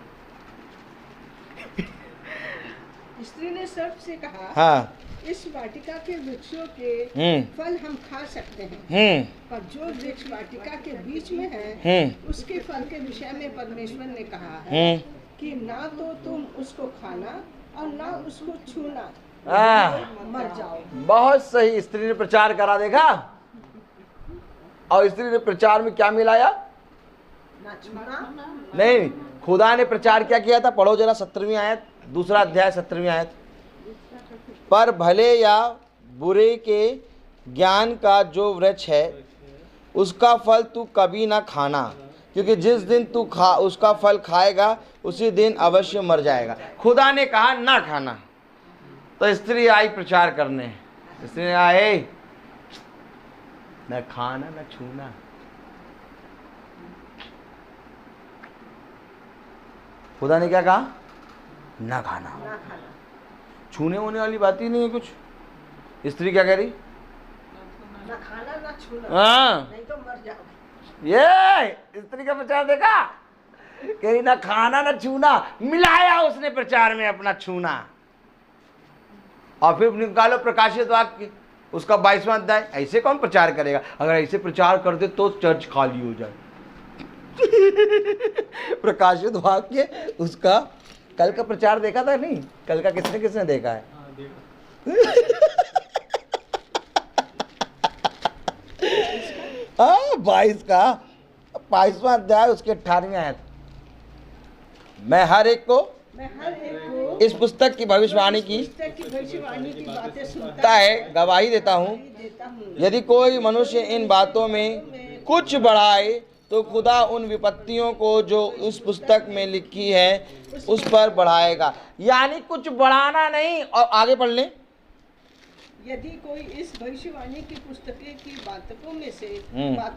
S4: स्त्री ने सर्प से कहा,
S3: हाँ,
S4: इस वाटिका के वृक्षों के फल हम खा सकते हैं, पर जो वृक्ष वाटिका के बीच में है उसके फल के विषय में परमेश्वर ने कहा है कि ना तो तुम उसको खाना और ना उसको छूना, मर जाओ।
S3: बहुत सही। स्त्री ने प्रचार करा, देखा? और स्त्री ने प्रचार में क्या मिलाया?
S4: ना छूना।
S3: नहीं, खुदा ने प्रचार क्या किया था? पढ़ो जरा 17वीं आयत, 2 अध्याय 17वीं आयत। पर भले या बुरे के ज्ञान का जो वृक्ष है उसका फल तू कभी ना खाना, क्योंकि जिस दिन तू उसका फल खाएगा उसी दिन अवश्य मर जाएगा। खुदा ने कहा ना खाना, तो स्त्री आई प्रचार करने। स्त्री ने आए न खाना न छूना। खुदा ने क्या कहा? ना खाना। छूने होने वाली बात ही नहीं है कुछ। स्त्री क्या कह रही?
S4: ना खाना ना छूना,
S3: हाँ,
S4: नहीं तो मर जाओ।
S3: ये स्त्री का प्रचार देखा? कह रही ना खाना ना छूना, मिलाया उसने प्रचार में अपना छूना। और फिर निकालो प्रकाशित वाक्य उसका 22वां अध्याय। ऐसे कौन प्रचार करेगा? अगर ऐसे प्रचार कर दे तो चर्च खाली हो जाए। प्रकाशित वाक्य उसका कल का प्रचार देखा था? नहीं, कल का किसने किसने देखा है?
S2: हाँ देखा।
S3: हाँ, 22 का 22वां अध्याय उसके 18वें आयत। मैं हर एक को इस पुस्तक की भविष्यवाणी की
S4: बातें
S3: सुनता है, गवाही देता हूँ। यदि कोई मनुष्य इन बातों में कुछ बढ़ाए तो खुदा उन विपत्तियों को जो उस पुस्तक में लिखी है उस पर बढ़ाएगा। यानी कुछ बढ़ाना नहीं। और आगे पढ़ लें।
S4: यदि कोई इस भविष्यवाणी की पुस्तकें की बातों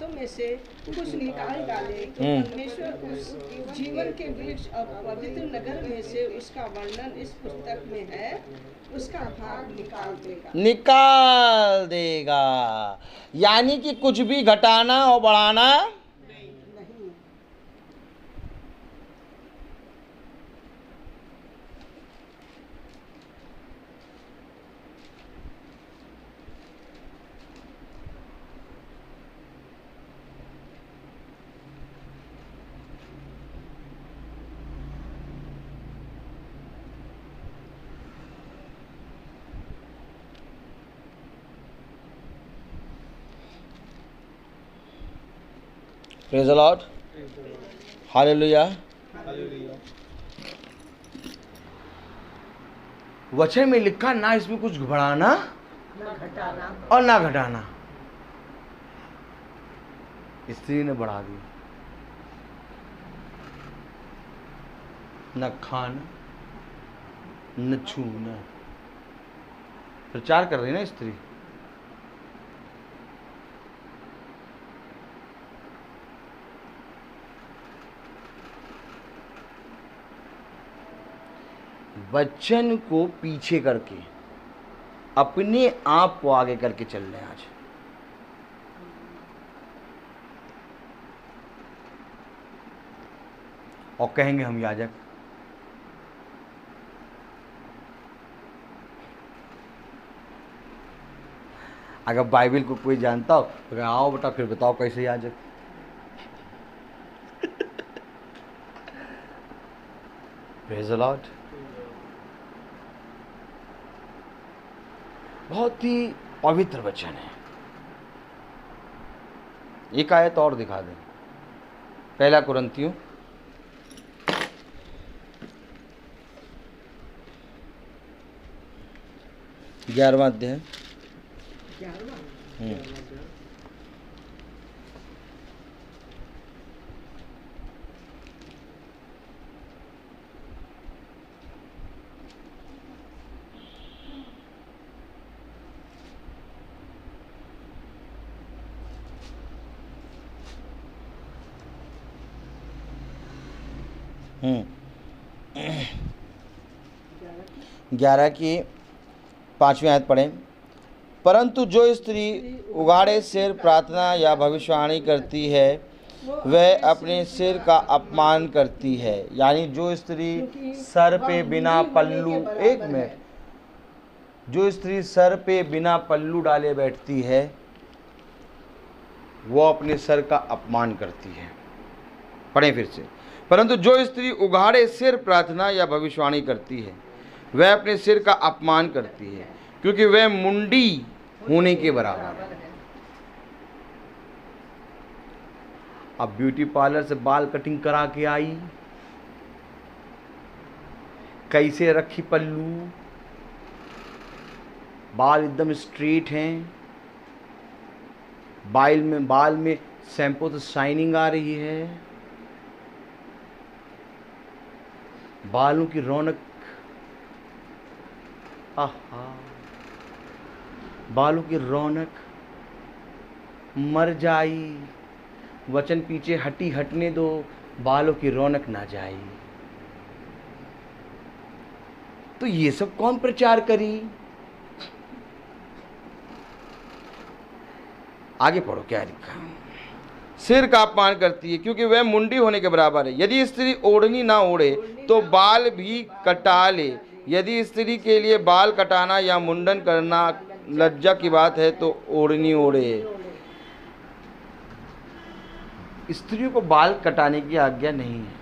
S4: में से कुछ निकाल डाले तो परमेश्वर उस जीवन के वृक्ष और पवित्र नगर में से उसका वर्णन इस पुस्तक में है, उसका भाग
S3: निकाल देगा। यानी कि कुछ भी घटाना और बढ़ाना
S4: नहीं।
S3: Praise the Lord, hallelujah.
S2: Hallelujah.
S3: वचन में लिखा ना इसमें कुछ बढ़ाना
S4: ना घटाना
S3: और ना घटाना। स्त्री ने बढ़ा दिया, न खाना न छूना। प्रचार कर रही ना स्त्री। वचन को पीछे करके अपने आप को आगे करके चल रहे हैं आज। और कहेंगे हम याजक। अगर बाइबल को कोई जानता हो तो आओ बेटा फिर बताओ कैसे याजक। Praise the Lord. बहुत ही पवित्र वचन है। एक आयत और दिखा दें, 1 कुरिन्थियों 11वां अध्याय।
S4: 11वां
S3: हम्म 11 की 5वीं आयत पढ़ें। परंतु जो स्त्री उघाड़े सिर प्रार्थना या भविष्यवाणी करती है वह अपने सिर का अपमान करती है। यानी जो स्त्री सर पे बिना पल्लू, एक मिनट, जो स्त्री सर पे बिना पल्लू डाले बैठती है वो अपने सर का अपमान करती है। पढ़ें फिर से। परंतु जो स्त्री उघाड़े सिर प्रार्थना या भविष्यवाणी करती है वह अपने सिर का अपमान करती है, क्योंकि वह मुंडी होने के बराबर है। अब ब्यूटी पार्लर से बाल कटिंग करा के आई, कैसे रखी पल्लू, बाल एकदम स्ट्रेट हैं, बाल में शैम्पू से शाइनिंग आ रही है, बालों की रौनक, आहा, बालों की रौनक मर जाई। वचन पीछे हटने दो, बालों की रौनक ना जाई। तो ये सब कौन प्रचार करी? आगे पढ़ो क्या लिखा है। सिर का अपमान करती है क्योंकि वह मुंडी होने के बराबर है। यदि स्त्री ओढ़नी ना ओढ़े तो बाल भी कटा ले। यदि स्त्री के लिए बाल कटाना या मुंडन करना लज्जा की बात है तो ओढ़नी ओढ़े। स्त्रियों को बाल कटाने की आज्ञा नहीं है।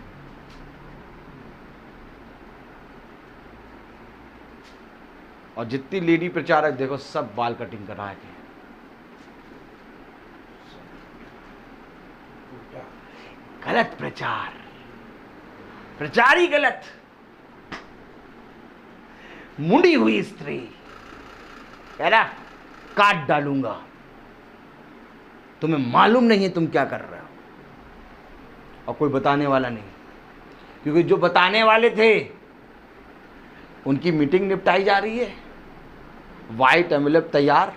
S3: और जितनी लेडी प्रचारक देखो सब बाल कटिंग करा के, गलत प्रचार, प्रचार ही गलत। मुड़ी हुई स्त्री कह रहा काट डालूंगा, तुम्हें मालूम नहीं है तुम क्या कर रहे हो, और कोई बताने वाला नहीं, क्योंकि जो बताने वाले थे उनकी मीटिंग निपटाई जा रही है। वाइट एनवेलप तैयार,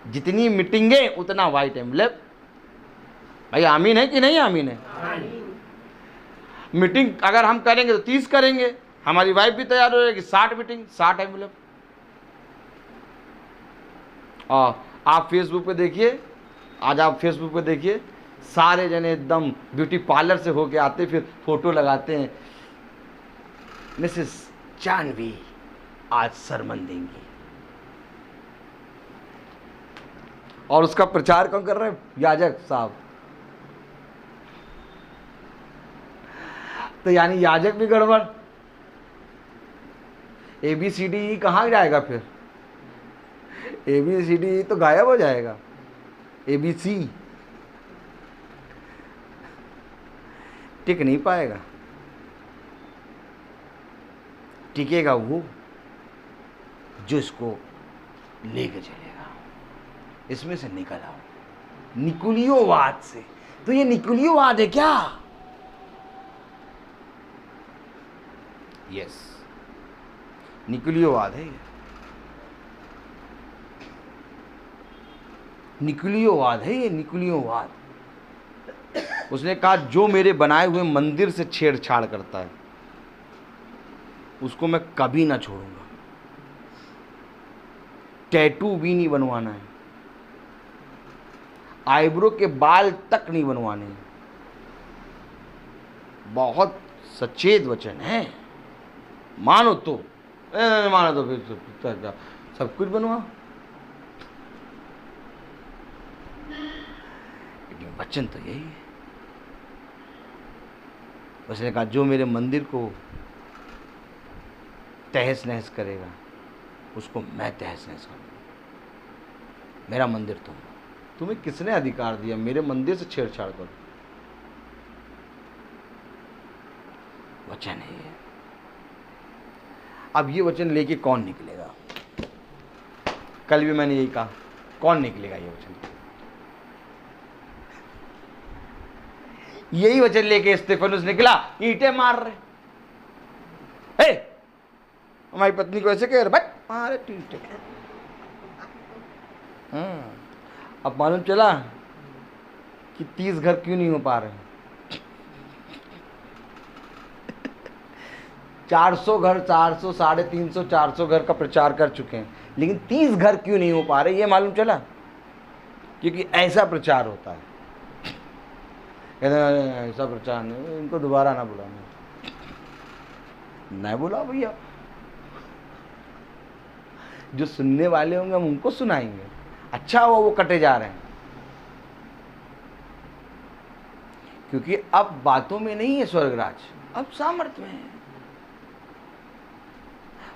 S3: जितनी मीटिंगें उतना वाइट एनवेलप। भाई आमीन है कि नहीं आमीन है? मीटिंग अगर हम करेंगे तो 30 करेंगे, हमारी वाइफ भी तैयार हो जाएगी, 60 मीटिंग 60 एनवेलप। और आप फेसबुक पे देखिए, आज आप फेसबुक पे देखिए सारे जने एकदम ब्यूटी पार्लर से होके आते, फिर फोटो लगाते हैं, मिसेस जानवी आज सरमन देंगी, और उसका प्रचार कौन कर रहे हैं? याजक साहब। तो यानी याजक भी गड़बड़, ABCD कहाँ जाएगा फिर? ABCD तो गायब हो जाएगा। ABC टिक नहीं पाएगा। टिकेगा वो जो इसको लेके चलेगा। इसमें से निकल आओ निकुलियोवाद से। तो ये निकुलियोवाद है क्या? यस, निकुलियोवाद है। निकुलियोवाद है ये, निकुलियोवाद। उसने कहा जो मेरे बनाए हुए मंदिर से छेड़छाड़ करता है उसको मैं कभी ना छोड़ूंगा। टैटू भी नहीं बनवाना है, आईब्रो के बाल तक नहीं बनवाने हैं। बहुत सचेत वचन है। मानो तो मानो तो फिर क्या सब कुछ बनवाओ, लेकिन वचन तो यही है। उसने कहा जो मेरे मंदिर को तहस नहस करेगा उसको मैं तहस नहस करूंगा। मेरा मंदिर तुम्हें किसने अधिकार दिया मेरे मंदिर से छेड़छाड़ करो? वचन है ये। अब ये वचन लेके कौन निकलेगा? कल भी मैंने यही कहा, कौन निकलेगा ये वचन? यही वचन लेके स्टेफनुस निकला, ईंटें मार रहे। हे, हमारी पत्नी को ऐसे कह रहे, बट मारे ईंटें। अब मालूम चला कि 30 घर क्यों नहीं हो पा रहे। 400 घर, 400, 350, 400 घर का प्रचार कर चुके हैं, लेकिन 30 घर क्यों नहीं हो पा रहे? ये मालूम चला क्योंकि ऐसा प्रचार होता है। ऐसा प्रचार नहीं, इनको दोबारा ना बुलाना। नहीं बुलाओ भैया, जो सुनने वाले होंगे हम उनको सुनाएंगे। अच्छा हुआ वो कटे जा रहे हैं, क्योंकि अब बातों में नहीं है स्वर्गराज, अब सामर्थ्य में है।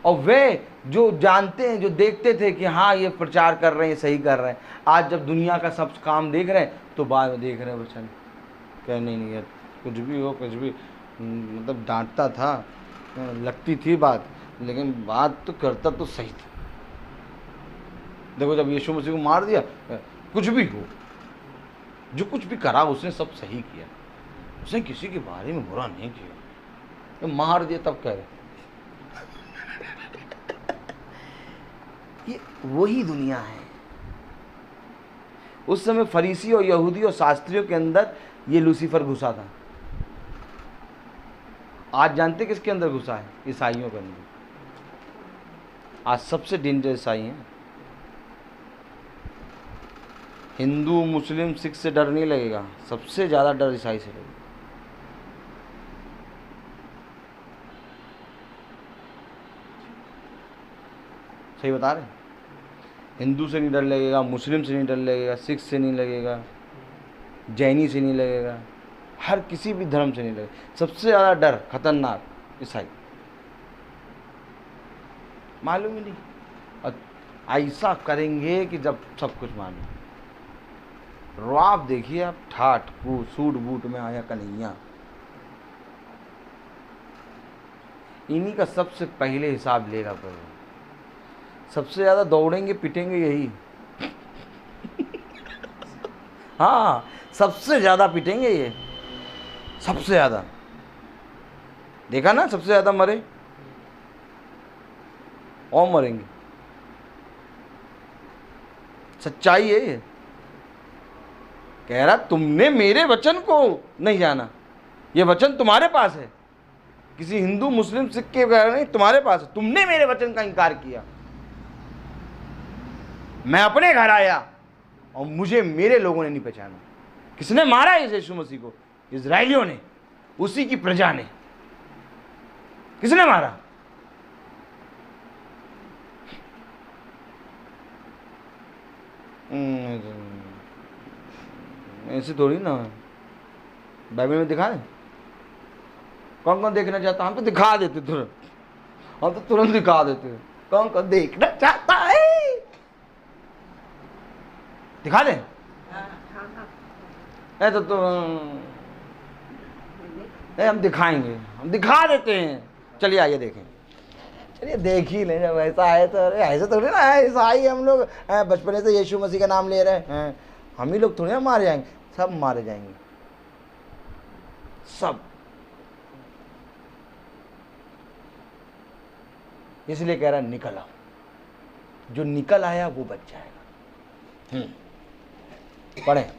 S3: और वे जो जानते हैं, जो देखते थे कि हाँ ये प्रचार कर रहे हैं, सही कर रहे हैं, आज जब दुनिया का सब काम देख रहे हैं तो बाद में देख रहे हैं वचन क्या नहीं यार, कुछ भी हो, कुछ भी मतलब डांटता था, लगती थी बात, लेकिन बात तो करता तो सही था। देखो जब यीशु मसीह को मार दिया, कुछ भी हो, जो कुछ भी करा उसने सब सही किया, उसने किसी के बारे में बुरा नहीं किया। तो मार दिया तब कह रहे ये वही दुनिया है। उस समय फरीसी और यहूदी और शास्त्रियों के अंदर ये लूसीफर घुसा था। आज जानते किसके अंदर घुसा है? ईसाइयों के अंदर। आज सबसे डेंजर ईसाई हैं। हिंदू मुस्लिम सिख से डर नहीं लगेगा, सबसे ज़्यादा डर ईसाई से लगेगा। सही बता रहे हैं? हिंदू से नहीं डर लगेगा, मुस्लिम से नहीं डर लगेगा, सिख से नहीं लगेगा, जैनी से नहीं लगेगा, हर किसी भी धर्म से नहीं लगेगा। सबसे ज़्यादा डर खतरनाक ईसाई। मालूम ही नहीं, और ऐसा करेंगे कि जब सब कुछ मालूम। रौब देखिए आप, ठाठ सूट बूट में आया कन्हैया। इन्हीं का सबसे पहले हिसाब लेगा प्रभु। सबसे ज़्यादा दौड़ेंगे पिटेंगे यही। हाँ, सबसे ज़्यादा पिटेंगे ये, सबसे ज़्यादा। देखा ना, सबसे ज़्यादा मरे और मरेंगे। सच्चाई है ये। कह रहा तुमने मेरे वचन को नहीं जाना, ये वचन तुम्हारे पास है, किसी हिंदू मुस्लिम सिख के वगैरह नहीं, तुम्हारे पास है। तुमने मेरे वचन का इनकार किया। मैं अपने घर आया और मुझे मेरे लोगों ने नहीं पहचाना। किसने मारा इस यीशु मसीह को? इजराइलियों ने, उसी की प्रजा ने। किसने मारा? ऐसे थोड़ी ना, बाइबल में दिखा दे। कौन कौन देखना चाहता? हम तो दिखा देते तुरंत, हम तो तुरंत दिखा देते। कौन कौन देखना चाहता है दिखा दे। तो हम दिखाएंगे, हम दिखा देते हैं। चलिए आइए देखें। चलिए देख ही लें, जब ऐसा है तो। अरे ऐसे थोड़ी ना है, ऐसा ही हम लोग बचपन से यीशु मसीह का नाम ले रहे हैं। हम ही लोग थोड़ी ना मारे जाएंगे, सब मारे जाएंगे, सब। इसलिए कह रहा है निकल आओ। जो निकल आया वो बच जाएगा। पढ़े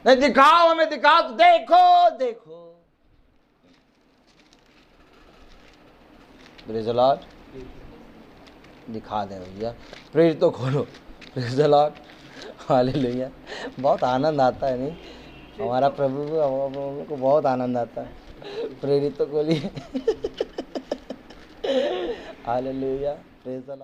S3: नहीं, दिखाओ हमें, दिखाओ तो देखो देखो। Praise the Lord. दिखा दें भैया, प्रेरित तो खोलो। Praise the Lord, hallelujah. बहुत आनंद आता है, नहीं? हमारा प्रभु को बहुत आनंद आता है। प्रेरित तो खोलिए। Hallelujah, praise the Lord.